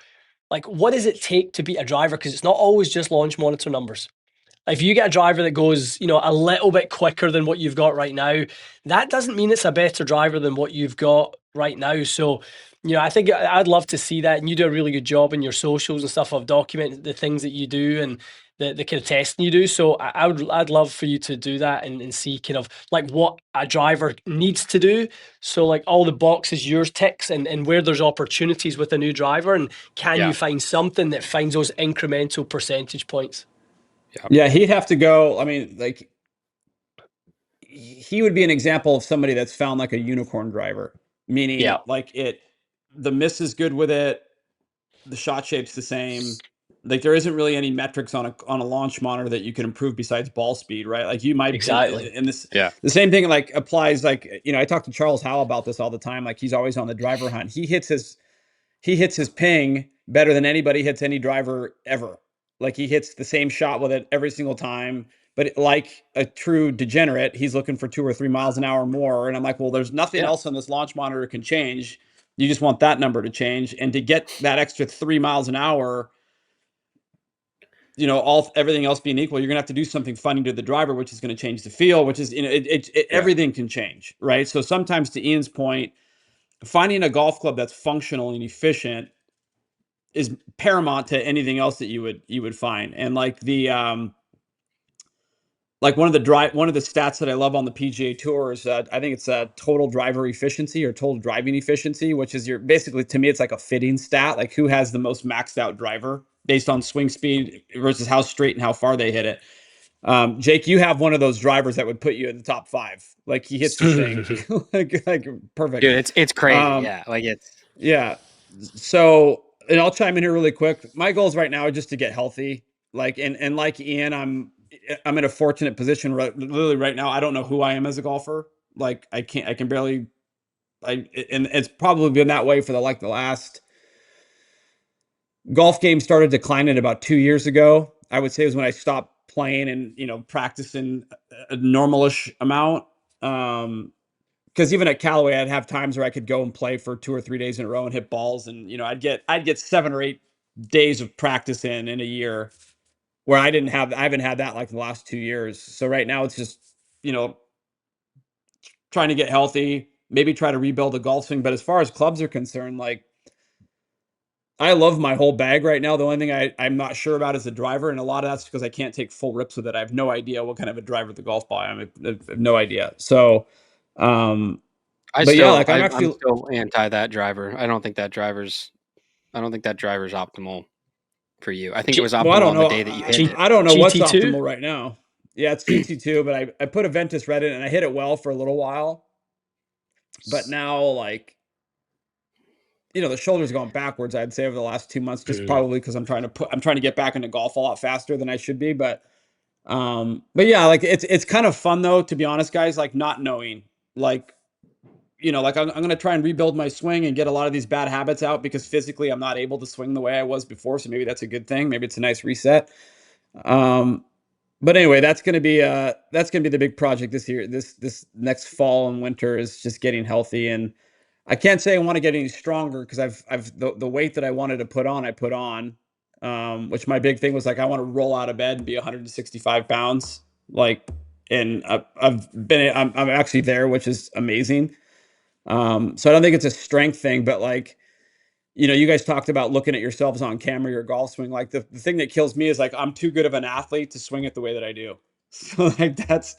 like, what does it take to beat a driver? Because it's not always just launch monitor numbers. If you get a driver that goes, a little bit quicker than what you've got right now, that doesn't mean it's a better driver than what you've got right now. So, I think I'd love to see that. And you do a really good job in your socials and stuff of documenting the things that you do and the kind of testing you do. So I'd love for you to do that and see kind of like what a driver needs to do. So like all the boxes yours ticks and where there's opportunities with a new driver, and can you find something that finds those incremental percentage points? Yeah, he'd have to go. I mean, like, he would be an example of somebody that's found like a unicorn driver, meaning like the miss is good with it, the shot shape's the same. Like there isn't really any metrics on a launch monitor that you can improve besides ball speed, right? Like you might and this the same thing like applies. Like I talk to Charles Howell about this all the time. Like he's always on the driver hunt. He hits his ping better than anybody hits any driver ever. Like he hits the same shot with it every single time. But like a true degenerate, he's looking for 2 or 3 miles an hour more. And I'm like, well, there's nothing else on this launch monitor can change. You just want that number to change. And to get that extra 3 miles an hour, everything else being equal, you're gonna have to do something funny to the driver, which is going to change the feel, which is, everything can change, right? So sometimes, to Ian's point, finding a golf club that's functional and efficient is paramount to anything else that you would find. And like like one of the stats that I love on the PGA Tour is I think it's total driver efficiency or total driving efficiency, which is basically, to me, it's like a fitting stat, like who has the most maxed out driver based on swing speed versus how straight and how far they hit it. Jake, you have one of those drivers that would put you in the top 5. Like he hits the thing like perfect. Dude, it's crazy. Yeah. So, and I'll chime in here really quick. My goals right now are just to get healthy. Like, and like Ian, I'm in a fortunate position. Literally right now, I don't know who I am as a golfer. Like I can barely, and it's probably been that way for the last golf game started declining about 2 years ago. I would say is when I stopped playing and, practicing a normalish amount. Because even at Callaway, I'd have times where I could go and play for 2 or 3 days in a row and hit balls, and I'd get 7 or 8 days of practice in a year, where I haven't had that like in the last 2 years. So right now it's just trying to get healthy, maybe try to rebuild the golf swing. But as far as clubs are concerned, like I love my whole bag right now. The only thing I'm not sure about is the driver, and a lot of that's because I can't take full rips with it. I have no idea what kind of a driver the golf ball. I have no idea. So. I'm still anti that driver. I don't think that driver's optimal for you. I think it was optimal on the day that you hit it. I don't know what's optimal right now. Yeah, it's GT2, but I put a Ventus Red in and I hit it well for a little while. But now, like, the shoulder's going backwards, I'd say, over the last 2 months, just probably because I'm trying to get back into golf a lot faster than I should be. But yeah, like it's kind of fun though, to be honest, guys, like not knowing, like, like I'm going to try and rebuild my swing and get a lot of these bad habits out, because physically I'm not able to swing the way I was before. So maybe that's a good thing. Maybe it's a nice reset. But anyway, that's going to be the big project this year. This next fall and winter is just getting healthy. And I can't say I want to get any stronger, because I've the weight that I wanted to put on, I put on, which my big thing was like, I want to roll out of bed and be 165 pounds. Like, and I'm actually there, which is amazing. So I don't think it's a strength thing, but like, you guys talked about looking at yourselves on camera, your golf swing. Like the thing that kills me is like, I'm too good of an athlete to swing it the way that I do. So like, that's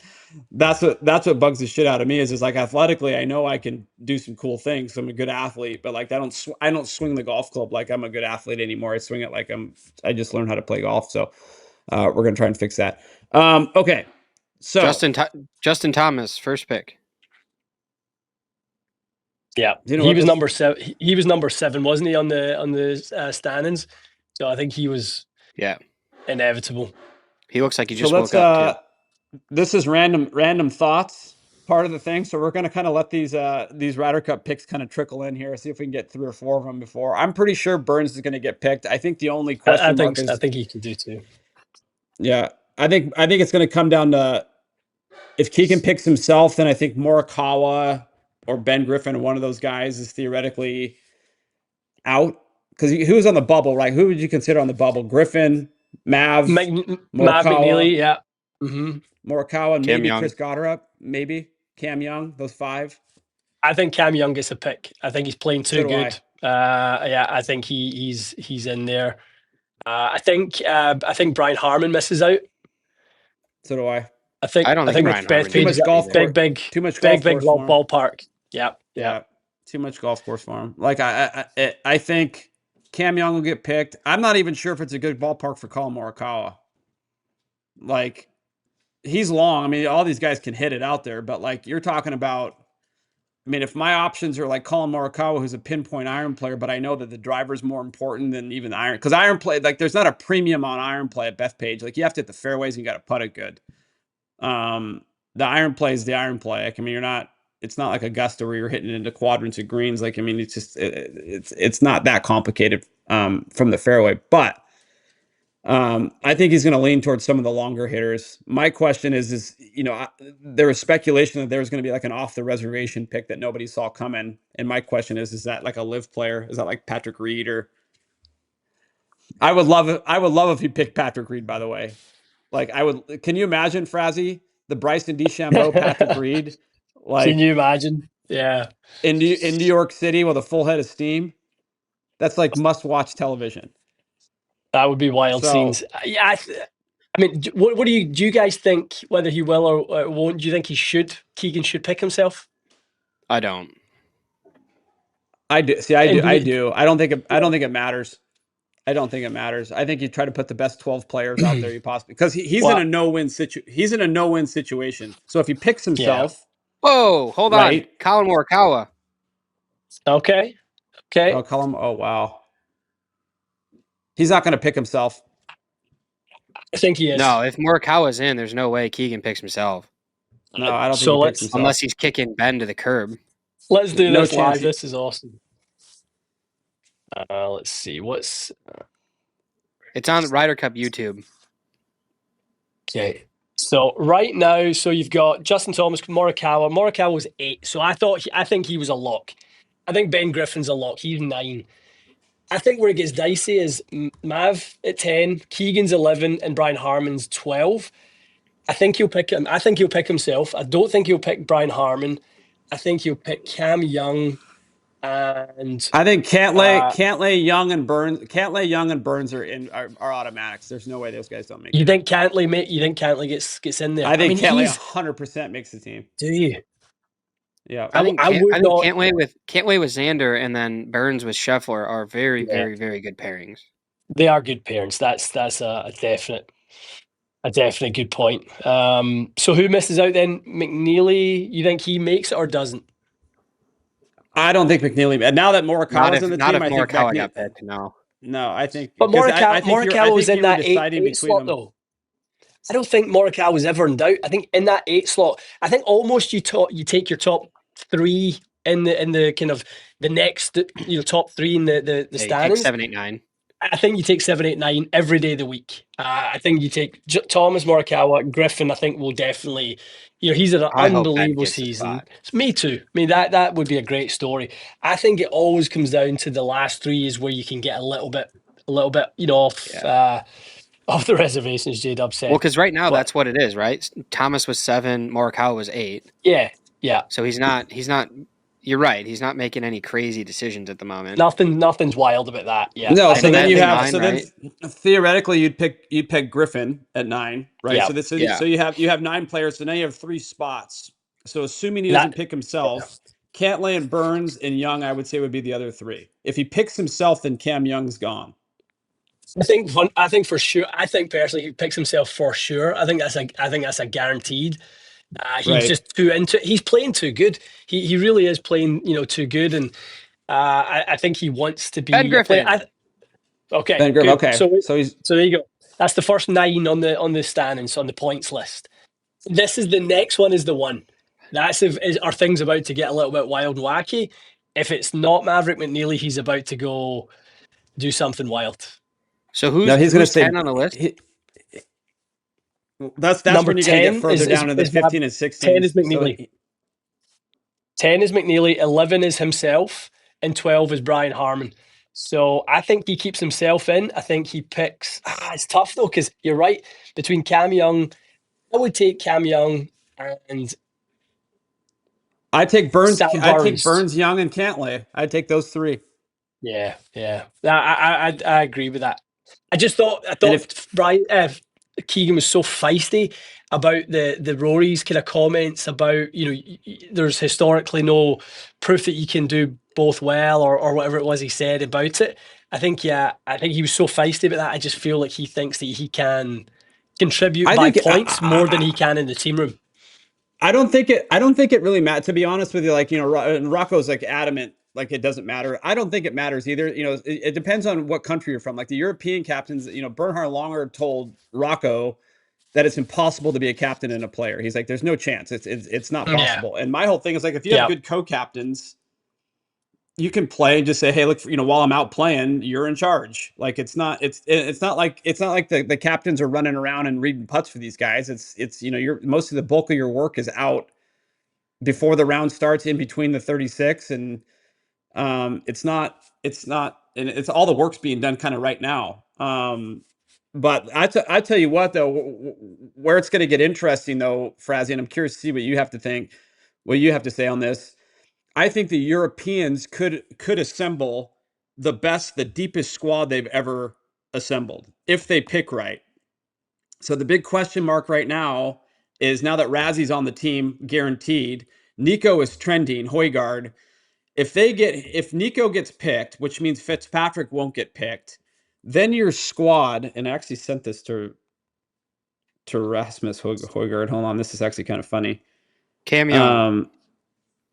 what bugs the shit out of me is like, athletically, I know I can do some cool things. I'm a good athlete, but like, I don't swing the golf club like I'm a good athlete anymore. I swing it like I just learned how to play golf. So, we're going to try and fix that. Okay. So Justin Thomas, first pick. Yeah, he was number 7. He was number 7, wasn't he, on the standings? So I think he was inevitable. He looks like he just woke up too. This is random thoughts part of the thing. So we're going to kind of let these Ryder Cup picks kind of trickle in here. See if we can get 3 or 4 of them before. I'm pretty sure Burns is going to get picked. I think the only question mark is, I think he can do too. Yeah, I think it's going to come down to if Keegan picks himself, then I think Morikawa or Ben Griffin, one of those guys is theoretically out. Because who was on the bubble, right? Who would you consider on the bubble? Griffin, Mav, Mav Morikawa, McNeely, yeah. Mm-hmm. Morikawa, and Cam maybe Young. Chris Goddard, maybe Cam Young. Those 5. I think Cam Young gets a pick. I think he's playing too good. Yeah, I think he's in there. I think Brian Harmon misses out. So do I. I think I don't think Brian Harmon too much golf either. course. Too much golf course for him. Ballpark. Yeah. Too much golf course for him. Like I think Cam Young will get picked. I'm not even sure if it's a good ballpark for Colin Morikawa. Like, he's long. I mean, all these guys can hit it out there, but like you're talking about. I mean, if my options are like Colin Morikawa, who's a pinpoint iron player, but I know that the driver's more important than even the iron, because iron play, like there's not a premium on iron play at Bethpage. Like you have to hit the fairways and you got to putt it good. The iron play is the iron play. Like, I mean, it's not like Augusta where you're hitting into quadrants of greens. Like, I mean, it's just, it's not that complicated from the fairway, but I think he's going to lean towards some of the longer hitters. My question is, there was speculation that there was going to be like an off the reservation pick that nobody saw coming. And my question is that like a live player? Is that like Patrick Reed or? I would love it. I would love if you picked Patrick Reed, by the way. Like can you imagine, Frazzy, the Bryson DeChambeau, Patrick Reed? Like, can you imagine? Yeah. In New York City with a full head of steam. That's like must watch television. That would be wild scenes. Yeah, I mean, what do you guys think? Whether he will or won't? Do you think Keegan should pick himself? I don't. I do. See, I do. I don't think it matters. I don't think it matters. I think you try to put the best 12 players out there you possibly, because he's in a no-win situation. So if he picks himself, whoa, hold on, Colin Morikawa. Okay. Oh, Colin. Oh, wow. He's not going to pick himself. I think he is. No, if Morikawa's in, there's no way Keegan picks himself. No, I don't think he picks himself. Unless he's kicking Ben to the curb. Let's do this live. This is awesome. Let's see. It's on the Ryder Cup YouTube. Okay. So right now, you've got Justin Thomas, Morikawa. Morikawa was 8. So I think he was a lock. I think Ben Griffin's a lock. He's 9. I think where it gets dicey is Mav at 10, Keegan's 11, and Brian Harmon's 12. I think he'll pick him. I think he'll pick himself. I don't think he'll pick Brian Harmon. I think he'll pick Cam Young, and I think Cantlay, Young, and Burns are automatics. There's no way those guys don't make it. You think Cantlay gets in there? I think Cantlay 100% makes the team. Do you? Yeah, I think Cantlay with Xander and then Burns with Scheffler are very, very, very good pairings. They are good pairings. That's a definite good point. So who misses out then? McNeely. You think he makes it or doesn't? I don't think McNeely. Now that Morikawa's in the team, I think Morikawa got picked. No, I think. But Morikawa was in that 8 slot though. I don't think Morikawa was ever in doubt. I think in that 8 slot, I think almost you take your top 3 in the kind of the next top 3 in the standings. 7, 8, 9. I think you take 7, 8, 9 every day of the week. I think you take Thomas, Morikawa, Griffin. I think will definitely. He's had an unbelievable season. Me too. I mean that would be a great story. I think it always comes down to the last 3 years where you can get a little bit off the reservations. J-Dub said. Well, because right now that's what it is, right? Thomas was 7, Morikawa was 8. Yeah. So he's not. You're right. He's not making any crazy decisions at the moment. Nothing's wild about that. Yeah. No. So then you have. Then theoretically, you'd pick Griffin at 9, right? Yeah. So you have 9 players. So now you have 3 spots. So assuming he doesn't pick himself, Cantlay and Burns and Young, I would say would be the other 3. If he picks himself, then Cam Young's gone. I think for sure. I think personally, he picks himself for sure. I think that's a guaranteed. He's just too into it. He's playing too good. He really is playing, too good, and I think he wants to be. Ben Griffin. Okay. Ben Griffin. Okay. So there you go. That's the first 9 on the standings on the points list. This is the next one. Is the one. Are things about to get a little bit wild and wacky? If it's not Maverick McNeely, he's about to go do something wild. So who's going to 10 on the list? That's number when you're going to get further down to the 15 and 16. 10 is McNeely. 10 is McNeely, 11 is himself, and 12 is Brian Harman. So I think he keeps himself in. I think he picks. It's tough though, because you're right. Between Cam Young, I would take Cam Young and I take Burns. Sam I take Burns. Burns, Young, and Cantlay. I take those three. Yeah. I agree with that. I And if thought Brian Keegan was so feisty about the Rory's kind of comments about, there's historically no proof that you can do both well, or whatever it was he said about it. I think he was so feisty about that. I just feel like he thinks that he can contribute I by think points more than he can in the team room. I don't think it really matters. To be honest with you, like, and Rocco's like adamant, like it doesn't matter. I don't think it matters either. It depends on what country you're from. Like the European captains, Bernhard Langer told Rocco that it's impossible to be a captain and a player. He's like, there's no chance. It's not possible. And my whole thing is like, if you have good co-captains, you can play and just say, hey, look, while I'm out playing, you're in charge. Like it's not like the captains are running around and reading putts for these guys. It's most of the bulk of your work is out before the round starts, in between the 36, and it's not and it's all the work's being done kind of right now. But I tell you what though, where it's going to get interesting though, Frazzy, and I'm curious to see what you have to say on this. I think the Europeans could assemble the deepest squad they've ever assembled if they pick right. So the big question mark right now is, now that Razzy's on the team, guaranteed, Nico is trending, Højgaard. If Nico gets picked, which means Fitzpatrick won't get picked, then your squad, and I actually sent this to Rasmus Højgaard. Hold on, this is actually kind of funny. Cam Young.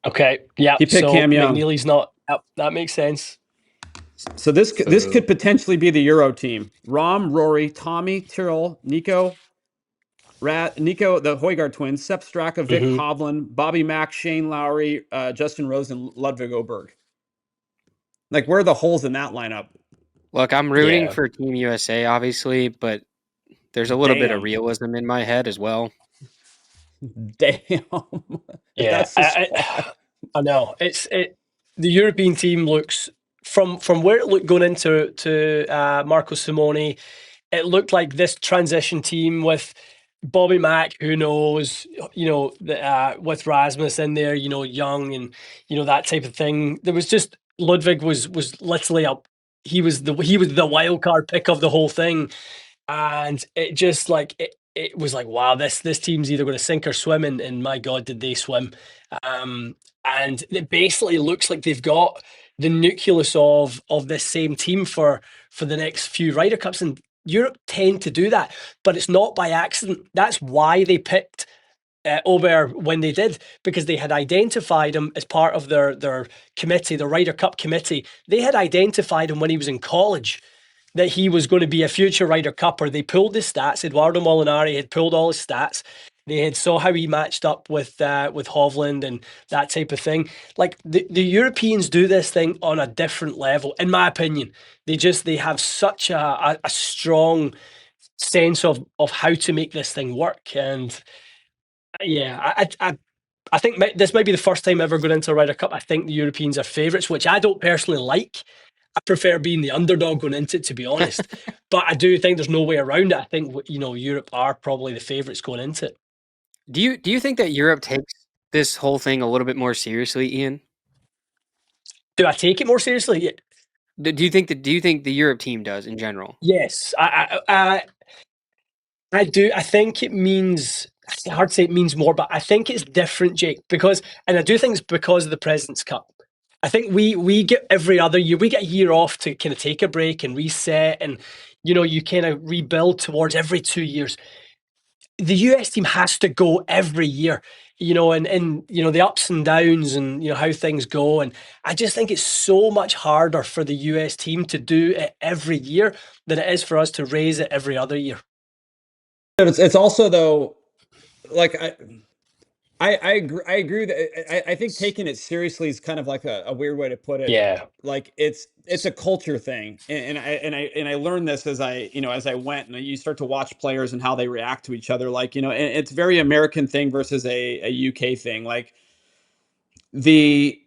Okay, yeah. He picked Cam Young. McNeely's not. Yep, that makes sense. So this could potentially be the Euro team: Rom, Rory, Tommy, Tyrrell, Nico, the Højgaard twins, Sepp Straka, Vic Hovland, Bobby Mack, Shane Lowry, Justin Rose, and Ludwig Oberg. Like, where are the holes in that lineup? Look, I'm rooting for Team USA, obviously, but there's a little bit of realism in my head as well. Damn. Yeah, I know. The European team looks, from where it looked going into Marco Simone, it looked like this transition team with Bobby Mack, who knows, with Rasmus in there, Young and that type of thing. There was just, Ludwig was literally he was the wild card pick of the whole thing, and it just like it was like, wow, this team's either going to sink or swim, and my God, did they swim? And it basically looks like they've got the nucleus of this same team for the next few Ryder Cups, and Europe tend to do that, but it's not by accident. That's why they picked Ober when they did, because they had identified him as part of their committee, the Ryder Cup committee. They had identified him when he was in college, that he was going to be a future Ryder Cupper. They pulled his stats. Eduardo Molinari had pulled all his stats. They had saw how he matched up with Hovland and that type of thing. Like the Europeans do this thing on a different level, in my opinion. They have such a strong sense of how to make this thing work. And yeah, I think this might be the first time ever going into a Ryder Cup. I think the Europeans are favourites, which I don't personally like. I prefer being the underdog going into it, to be honest. But I do think there's no way around it. I think Europe are probably the favourites going into it. Do you think that Europe takes this whole thing a little bit more seriously, Ian? Do I take it more seriously? Do you think the Europe team does in general? Yes, I do. I think it means, it's hard to say it means more, but I think it's different, Jake, and I do think it's because of the President's Cup. I think we get every other year, we get a year off to kind of take a break and reset, and you kind of rebuild towards every 2 years. The US team has to go every year, and the ups and downs and how things go. And I just think it's so much harder for the US team to do it every year than it is for us to raise it every other year. It's also though, like I agree that I think taking it seriously is kind of like a weird way to put it. Yeah. Like it's a culture thing, and I learned this as I went, and you start to watch players and how they react to each other. Like and it's very American thing versus a UK thing. Like the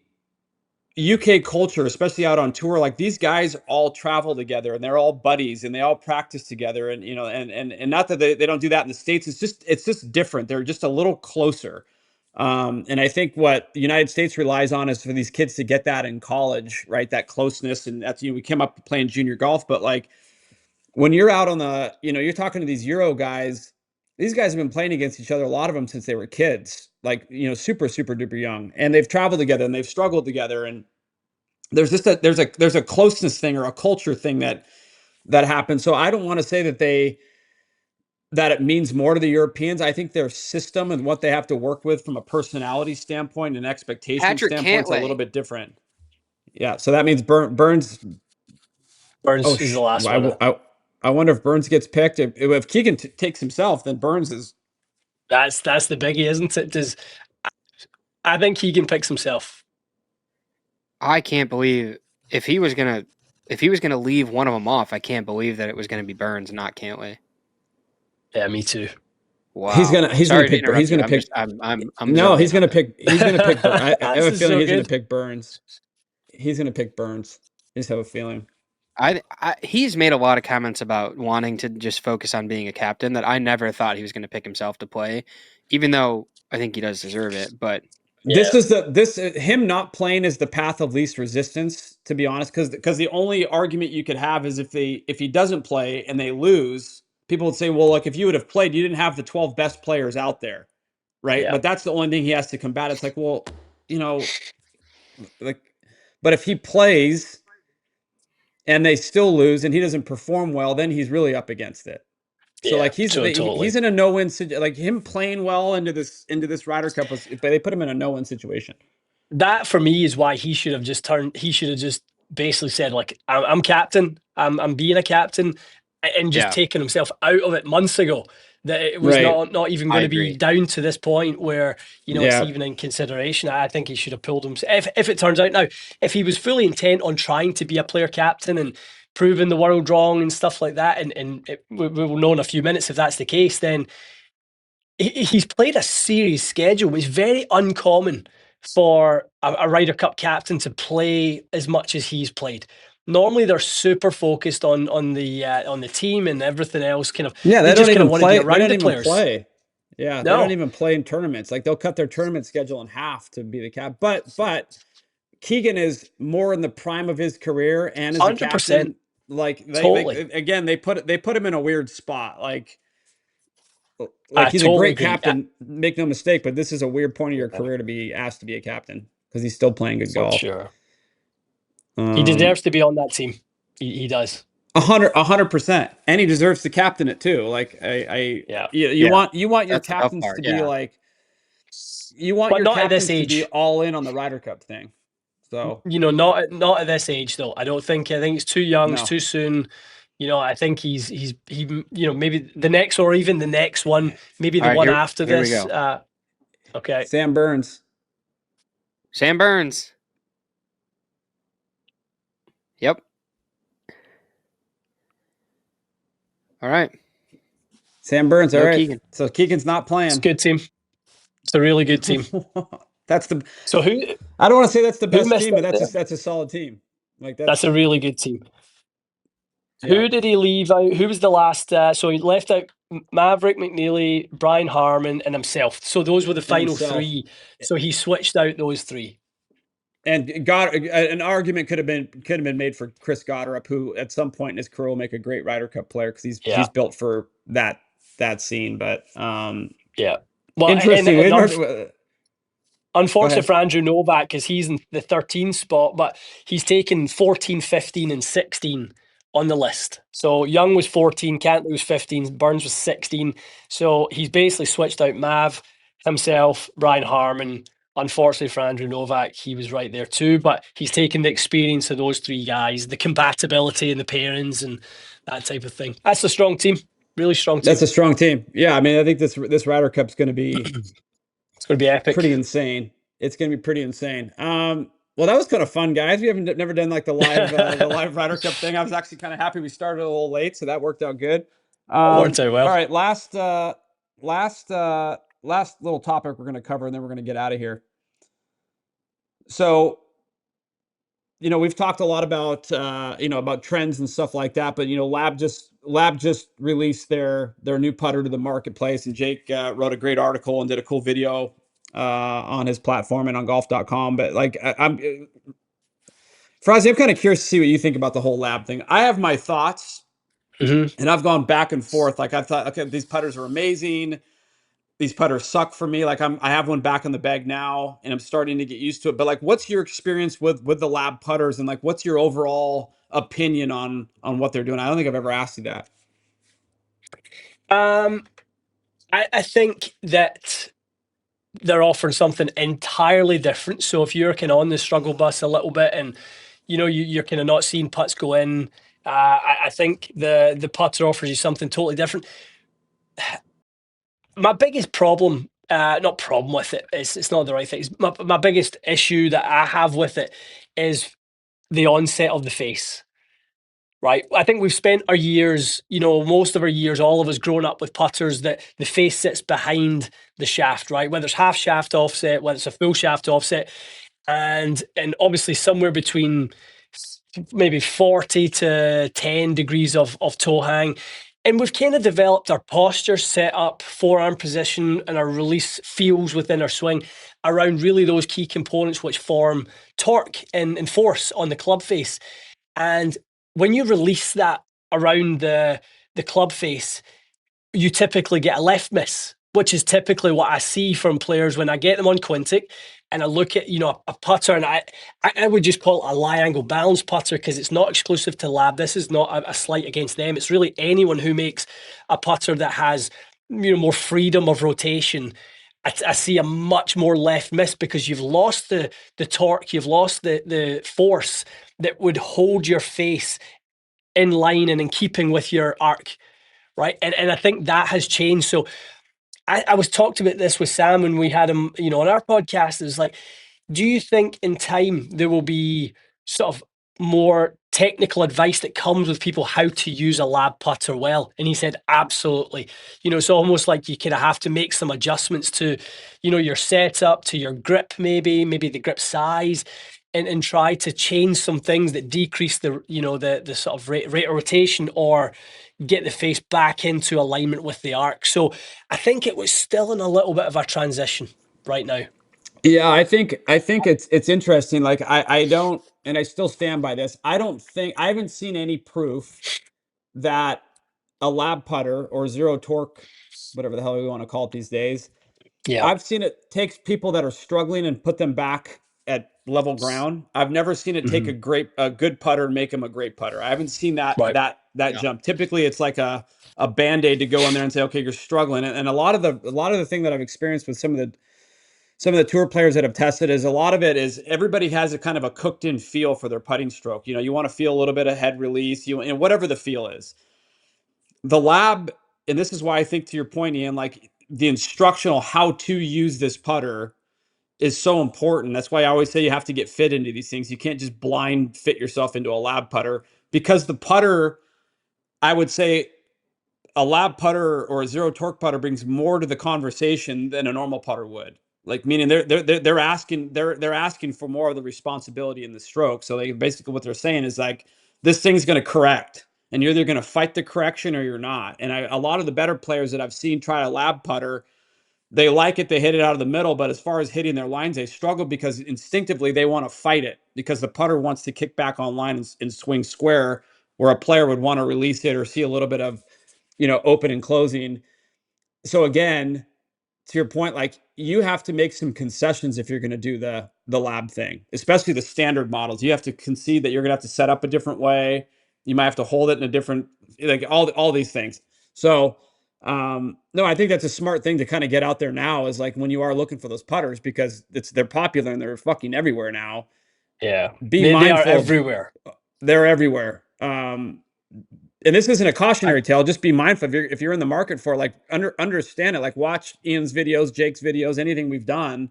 UK culture, especially out on tour, like these guys all travel together and they're all buddies and they all practice together. And, you know, and not that they don't do that in the States. It's just different. They're just a little closer. And I think what the United States relies on is for these kids to get that in college, right? That closeness. And that's, you know, we came up playing junior golf, but like when you're out on the, you know, you're talking to these Euro guys, these guys have been playing against each other, a lot of them since they were kids, like, you know, super, super duper young. And they've traveled together and they've struggled together. And there's just there's a closeness thing or a culture thing that happens. So I don't want to say that it means more to the Europeans. I think their system and what they have to work with from a personality standpoint and expectation Patrick standpoint is a little Cantlay. bit different. Yeah, so that means Burns. Burns is the last one. I wonder if Burns gets picked. If Keegan takes himself, then Burns is. That's the biggie, isn't it? I think Keegan picks himself. I can't believe if he was gonna leave one of them off. I can't believe that it was gonna be Burns, not Cantlay. Yeah, me too. Wow. He's gonna pick. No, he's gonna pick. He's gonna pick. I have a feeling he's gonna pick Burns. He's gonna pick Burns. I just have a feeling. He's made a lot of comments about wanting to just focus on being a captain that I never thought he was going to pick himself to play, even though I think he does deserve it. But him not playing is the path of least resistance, to be honest, because the only argument you could have is if he doesn't play and they lose, people would say, well, look, if you would have played, you didn't have the 12 best players out there, right? Yeah. But that's the only thing he has to combat. It's like, well, you know, like, but if he plays and they still lose and he doesn't perform well, then he's really up against it. So like he's in a no-win like him playing well into this Ryder Cup but they put him in a no-win situation. That for me is why he should have just basically said, like, I'm captain, I'm being a captain, and just taken himself out of it months ago. That it was not even going to be down to this point where, you know, it's even in consideration. I think he should have pulled himself. If it turns out now, if he was fully intent on trying to be a player captain and proving the world wrong and stuff like that, and we will know in a few minutes if that's the case, then he's played a series schedule, which is very uncommon for a Ryder Cup captain to play as much as he's played. Normally, they're super focused on the team and everything else. Kind of, they just don't even want to be around the players. Yeah, they don't even play in tournaments. Like they'll cut their tournament schedule in half to be the cap. But Keegan is more in the prime of his career and as 100%. A captain. Like they put him in a weird spot. Like he's a great captain, make no mistake, but this is a weird point of your career to be asked to be a captain because he's still playing good golf. Sure. He deserves to be on that team. He does. 100%. And he deserves to captain it too. Like you want your captains to be like, you want your captains to be all in on the Ryder Cup thing. So, you know, not at this age though. I think it's too young, it's too soon. You know, I think he you know, maybe the next or even the next one, maybe the one after this. Okay. Sam Burns. Yep. All right. Sam Burns. All right. Keegan. So Keegan's not playing. It's a good team. It's a really good team. So who? I don't want to say that's the best team, but that's a solid team. Like that's a really good team. Yeah. Who did he leave out? Who was the last? So he left out Maverick McNeely, Brian Harman, and himself. So those were the final three. So he switched out those three. And an argument could have been made for Chris Gotterup, who at some point in his career will make a great Ryder Cup player because he's built for that scene. But well, interesting. Unfortunate for Andrew Novak because he's in the 13th spot, but he's taken 14, 15, and 16 on the list. So Young was 14, Cantlay was 15, Burns was 16. So he's basically switched out Mav, himself, Brian Harman. Unfortunately for Andrew Novak, he was right there too, but he's taken the experience of those three guys, the compatibility and the pairings and that type of thing. That's a strong team, really strong team. That's a strong team. Yeah, I mean, I think this Ryder Cup's going to be it's going to be epic, pretty insane. It's going to be pretty insane. Well, that was kind of fun, guys. We haven't never done like the live Ryder Cup thing. I was actually kind of happy we started a little late, so that worked out good. Worked out well. All right, last little topic we're going to cover, and then we're going to get out of here. So, we've talked a lot about about trends and stuff like that, but Lab just released their new putter to the marketplace, and Jake wrote a great article and did a cool video on his platform and on golf.com. But like I'm Frazi, I'm kind of curious to see what you think about the whole Lab thing. I have my thoughts, and I've gone back and forth. Like I thought, okay, these putters are amazing. These putters suck for me. Like I have one back in the bag now, and I'm starting to get used to it. But like, what's your experience with the Lab putters, and like, what's your overall opinion on what they're doing? I don't think I've ever asked you that. I think that they're offering something entirely different. So if you're kind of on the struggle bus a little bit, and you're kind of not seeing putts go in, I think the putter offers you something totally different. My biggest problem, not problem with it, it's not the right thing. My biggest issue that I have with it is the onset of the face. Right. I think we've spent our years, most of our years, all of us growing up with putters that the face sits behind the shaft, right? Whether it's half shaft offset, whether it's a full shaft offset, and obviously somewhere between maybe 40 to 10 degrees of toe hang. And we've kind of developed our posture set up, forearm position, and our release feels within our swing around really those key components which form torque and force on the club face. And when you release that around the club face, you typically get a left miss, which is typically what I see from players when I get them on Quintic and I look at, a putter, and I would just call it a lie angle balance putter because it's not exclusive to Lab. This is not a slight against them. It's really anyone who makes a putter that has, more freedom of rotation. I see a much more left miss because you've lost the torque, you've lost the force that would hold your face in line and in keeping with your arc, right? And I think that has changed. So I was talked about this with Sam when we had him, on our podcast. It was like, do you think in time there will be sort of more technical advice that comes with people how to use a Lab putter well? And he said, absolutely. It's almost like you kind of have to make some adjustments to, your setup, to your grip, maybe the grip size, and try to change some things that decrease the, the sort of rate of rotation or get the face back into alignment with the arc. So I think it was still in a little bit of a transition right now. Yeah, I think it's interesting. Like I don't, and I still stand by this. I haven't seen any proof that a Lab putter or zero torque, whatever the hell we want to call it these days. Yeah. I've seen it takes people that are struggling and put them back at level ground. I've never seen it take a good putter and make him a great putter. I haven't seen that jump. Typically it's like a band-aid to go in there and say, okay, you're struggling. And a lot of the thing that I've experienced with some of the tour players that have tested is a lot of it is everybody has a kind of a cooked in feel for their putting stroke. You want to feel a little bit of head release, and whatever the feel is. The Lab, and this is why I think to your point, Ian, like the instructional how to use this putter is so important. That's why I always say you have to get fit into these things. You can't just blind fit yourself into a Lab putter, because the putter, I would say a Lab putter or a zero torque putter brings more to the conversation than a normal putter would. Like, meaning they're asking for more of the responsibility in the stroke. So basically what they're saying is like, this thing's going to correct, and you're either going to fight the correction or you're not. And a lot of the better players that I've seen try a Lab putter, they like it, they hit it out of the middle, but as far as hitting their lines, they struggle because instinctively they want to fight it, because the putter wants to kick back on line and swing square, where a player would want to release it or see a little bit of, open and closing. So again, to your point, like you have to make some concessions if you're going to do the Lab thing, especially the standard models. You have to concede that you're going to have to set up a different way. You might have to hold it in a different, like all these things. So, no, I think that's a smart thing to kind of get out there now, is like when you are looking for those putters, because they're popular and they're fucking everywhere now. Yeah. Be mindful. They are everywhere. They're everywhere. And this isn't a cautionary tale. Just be mindful if you're in the market for, like, understand it. Like, watch Ian's videos, Jake's videos, anything we've done.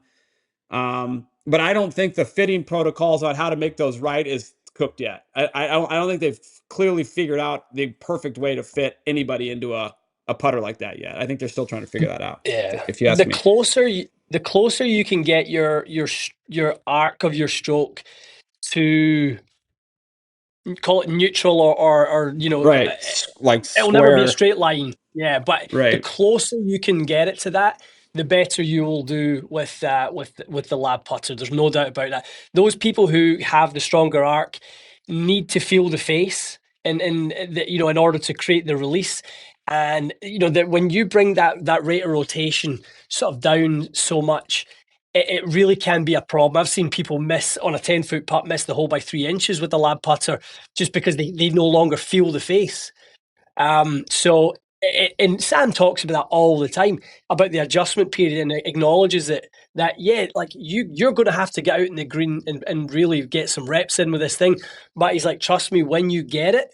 But I don't think the fitting protocols on how to make those right is cooked yet. I don't think they've clearly figured out the perfect way to fit anybody into a putter like that yet. I think they're still trying to figure that out. Yeah. If you ask me. the closer you can get your arc of your stroke to call it neutral or Right. Like it'll never be a square. straight line. Yeah, but the Right. closer you can get it to that, the better you will do with the lab putter. There's no doubt about that. Those people who have the stronger arc need to feel the face in order to create the release. And that when you bring that rate of rotation sort of down so much, it really can be a problem. I've seen people miss on a 10-foot putt, miss the hole by 3 inches with a lab putter just because they no longer feel the face. So, and Sam talks about that all the time about the adjustment period, and acknowledges that yeah, like you're going to have to get out in the green and really get some reps in with this thing. But he's like, trust me, when you get it,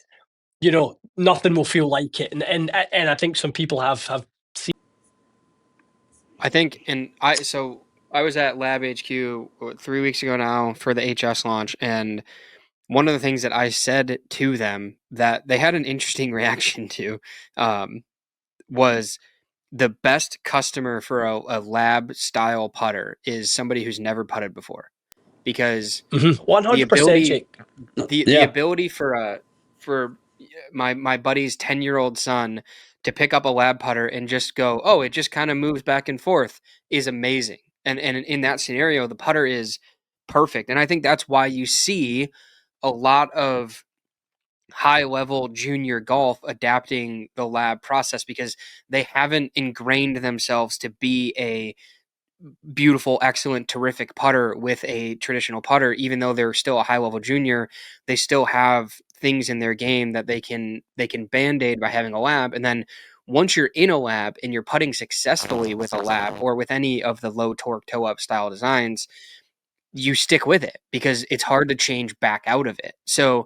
nothing will feel like it. And I think some people have seen. I think, so I was at Lab HQ 3 weeks ago now for the HS launch, and one of the things that I said to them that they had an interesting reaction to was the best customer for a lab style putter is somebody who's never putted before, because 100%, Jake. the ability for my buddy's 10-year-old son to pick up a lab putter and just go, oh, it just kind of moves back and forth, is amazing. And in that scenario, the putter is perfect. And I think that's why you see a lot of high level junior golf adapting the lab process, because they haven't ingrained themselves to be a beautiful, excellent, terrific putter with a traditional putter. Even though they're still a high level junior, they still have things in their game that they can band-aid by having a lab. And then once you're in a lab and you're putting successfully with a lab or with any of the low torque toe up style designs, you stick with it because it's hard to change back out of it. So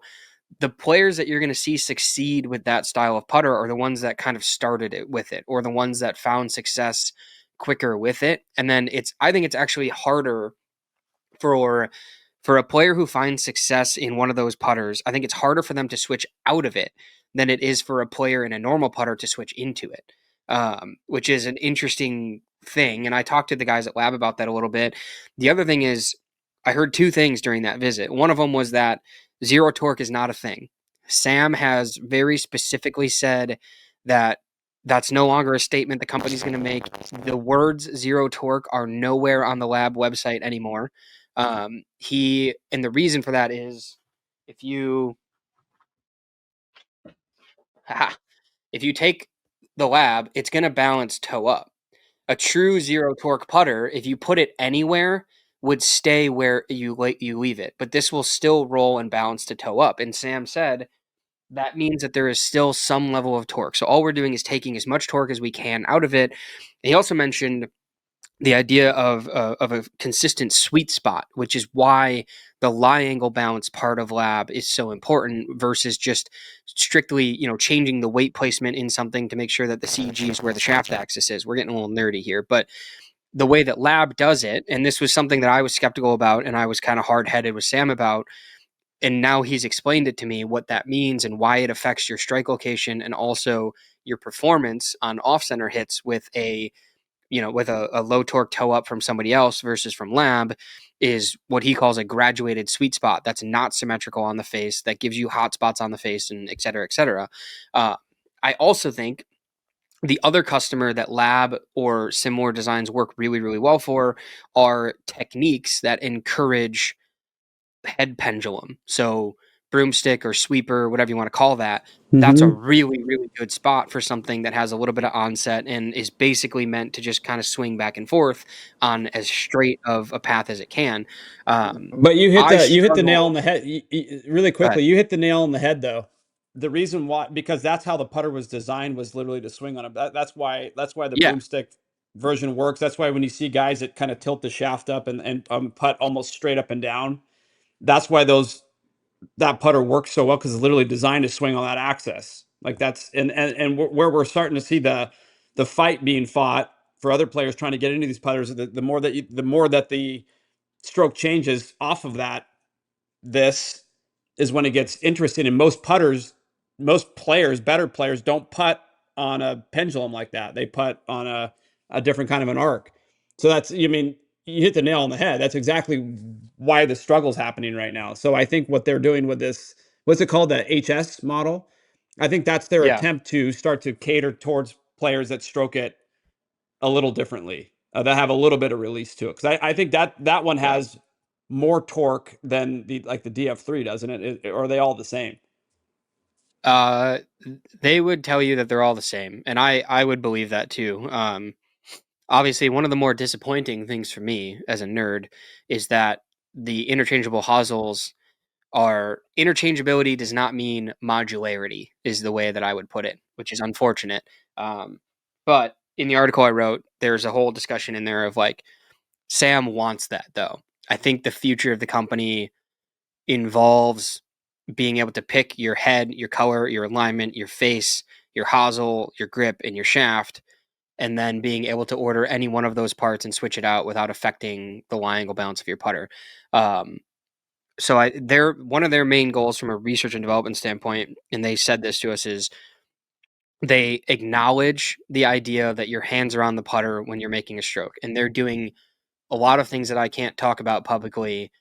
the players that you're going to see succeed with that style of putter are the ones that kind of started it with it, or the ones that found success quicker with it. And then I think it's actually harder for a player who finds success in one of those putters. I think it's harder for them to switch out of it than it is for a player in a normal putter to switch into it, which is an interesting thing. And I talked to the guys at Lab about that a little bit. The other thing is, I heard two things during that visit. One of them was that zero torque is not a thing. Sam has very specifically said that that's no longer a statement the company's going to make. The words zero torque are nowhere on the Lab website anymore. And the reason for that is if you take the Lab, it's going to balance toe up. A true zero torque putter, if you put it anywhere, would stay where you leave it, but this will still roll and balance to toe up. And Sam said that means that there is still some level of torque. So all we're doing is taking as much torque as we can out of it. And he also mentioned the idea of a consistent sweet spot, which is why the lie angle balance part of Lab is so important versus just strictly, changing the weight placement in something to make sure that the CG is where the shaft axis is. We're getting a little nerdy here, but the way that Lab does it, and this was something that I was skeptical about and I was kind of hard-headed with Sam about, and now he's explained it to me what that means and why it affects your strike location and also your performance on off-center hits with a low torque toe up from somebody else versus from Lab, is what he calls a graduated sweet spot that's not symmetrical on the face, that gives you hot spots on the face, and et cetera, et cetera. I also think the other customer that Lab or similar designs work really, really well for are techniques that encourage head pendulum. So broomstick or sweeper, whatever you want to call that, that's a really, really good spot for something that has a little bit of onset and is basically meant to just kind of swing back and forth on as straight of a path as it can. But you hit the nail on the head. Really quickly, But you hit the nail on the head though. The reason why, because that's how the putter was designed, was literally to swing on it. That's why the yeah, broomstick version works. That's why when you see guys that kind of tilt the shaft up and putt almost straight up and down, that's why that putter works so well, because it's literally designed to swing on that axis. Like that's and where we're starting to see the fight being fought for other players trying to get into these putters. The more that the stroke changes off of that, this is when it gets interesting. And most players, better players, don't putt on a pendulum like that. They putt on a different kind of an arc. So that's, you mean, you hit the nail on the head. That's exactly why the struggle's happening right now. So I think what they're doing with this, what's it called, the HS model? I think that's their Yeah. attempt to start to cater towards players that stroke it a little differently, that have a little bit of release to it. Because I think that one Yeah. has more torque than the DF3, doesn't it? Or are they all the same? They would tell you that they're all the same, and I would believe that too. Obviously, one of the more disappointing things for me as a nerd is that the interchangeable hosels are interchangeability does not mean modularity, is the way that I would put it, which is unfortunate. But in the article I wrote, there's a whole discussion in there of like Sam wants that though. I think the future of the company involves being able to pick your head, your color, your alignment, your face, your hosel, your grip, and your shaft, and then being able to order any one of those parts and switch it out without affecting the lie angle balance of your putter. So they're one of their main goals from a research and development standpoint, and they said this to us, is they acknowledge the idea that your hands are on the putter when you're making a stroke, and they're doing a lot of things that I can't talk about publicly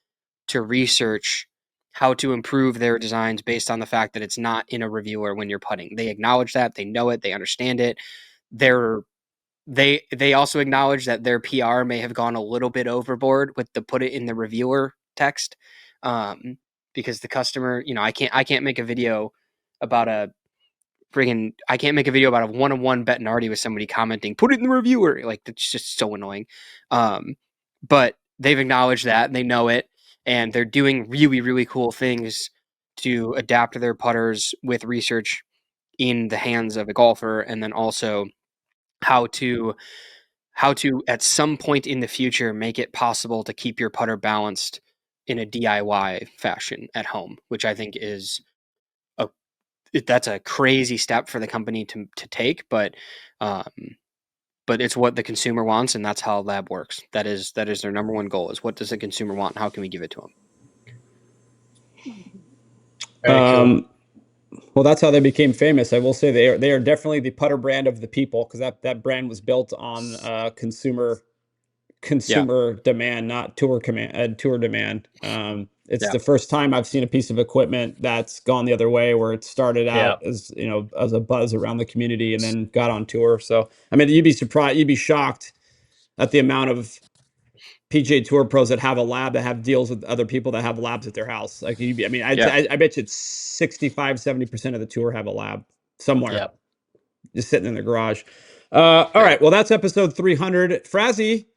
to research how to improve their designs based on the fact that it's not in a reviewer when you're putting. They acknowledge that, they know it, they understand it. They also acknowledge that their PR may have gone a little bit overboard with the put it in the reviewer text, because the customer, I can't make a video about a one-on-one Bettinardi with somebody commenting, put it in the reviewer. Like, that's just so annoying. But they've acknowledged that, and they know it, and they're doing really, really cool things to adapt their putters with research in the hands of a golfer, and then also how to at some point in the future make it possible to keep your putter balanced in a DIY fashion at home, which I think is that's a crazy step for the company to take, but it's what the consumer wants, and that's how Lab works. That is their number one goal, is what does the consumer want, and how can we give it to them? Very cool. Well, that's how they became famous. I will say they are definitely the putter brand of the people, because that brand was built on consumer Yeah. demand, not tour demand. It's Yeah. the first time I've seen a piece of equipment that's gone the other way, where it started Yeah. out as, as a buzz around the community and then got on tour. So, I mean, you'd be shocked at the amount of PGA Tour pros that have a lab, that have deals with other people that have labs at their house. Like, I mean, Yeah. I bet you it's 65-70% of the tour have a lab somewhere, Yeah. just sitting in the garage. All right, well, that's episode 300. Frazzy,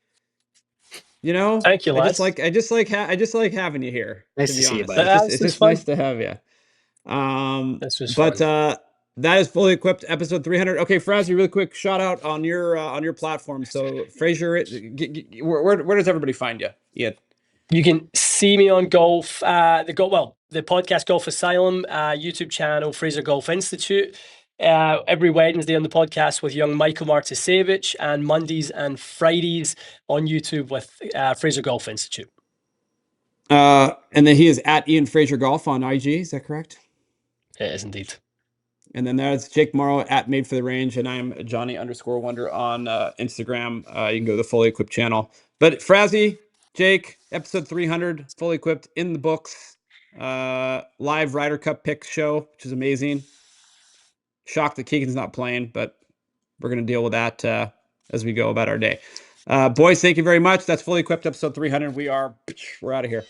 Thank you, lads. I just like having you here. Nice To to be see you, honest, buddy. it's This was just fun. nice to have you. This was But fun. that is Fully Equipped episode 300. Okay, Frazzy, really quick shout out on your platform. So Fraser, where does everybody find you? Yeah. You can see me on golf, the podcast Golf Asylum, YouTube channel, Fraser Golf Institute. Every Wednesday on the podcast with young Michael Martisevich, and Mondays and Fridays on YouTube with Fraser Golf Institute. And then he is at Ian Fraser Golf on IG. Is that correct? It is indeed. And then that's Jake Morrow at Made for the Range, and I'm Johnny_Wunder on Instagram. You can go to the Fully Equipped channel. But Frazzy, Jake, episode 300, Fully Equipped, in the books. Live Ryder Cup pick show, which is amazing. Shocked that Keegan's not playing, but we're going to deal with that as we go about our day. Boys, thank you very much. That's Fully Equipped episode 300. We're out of here.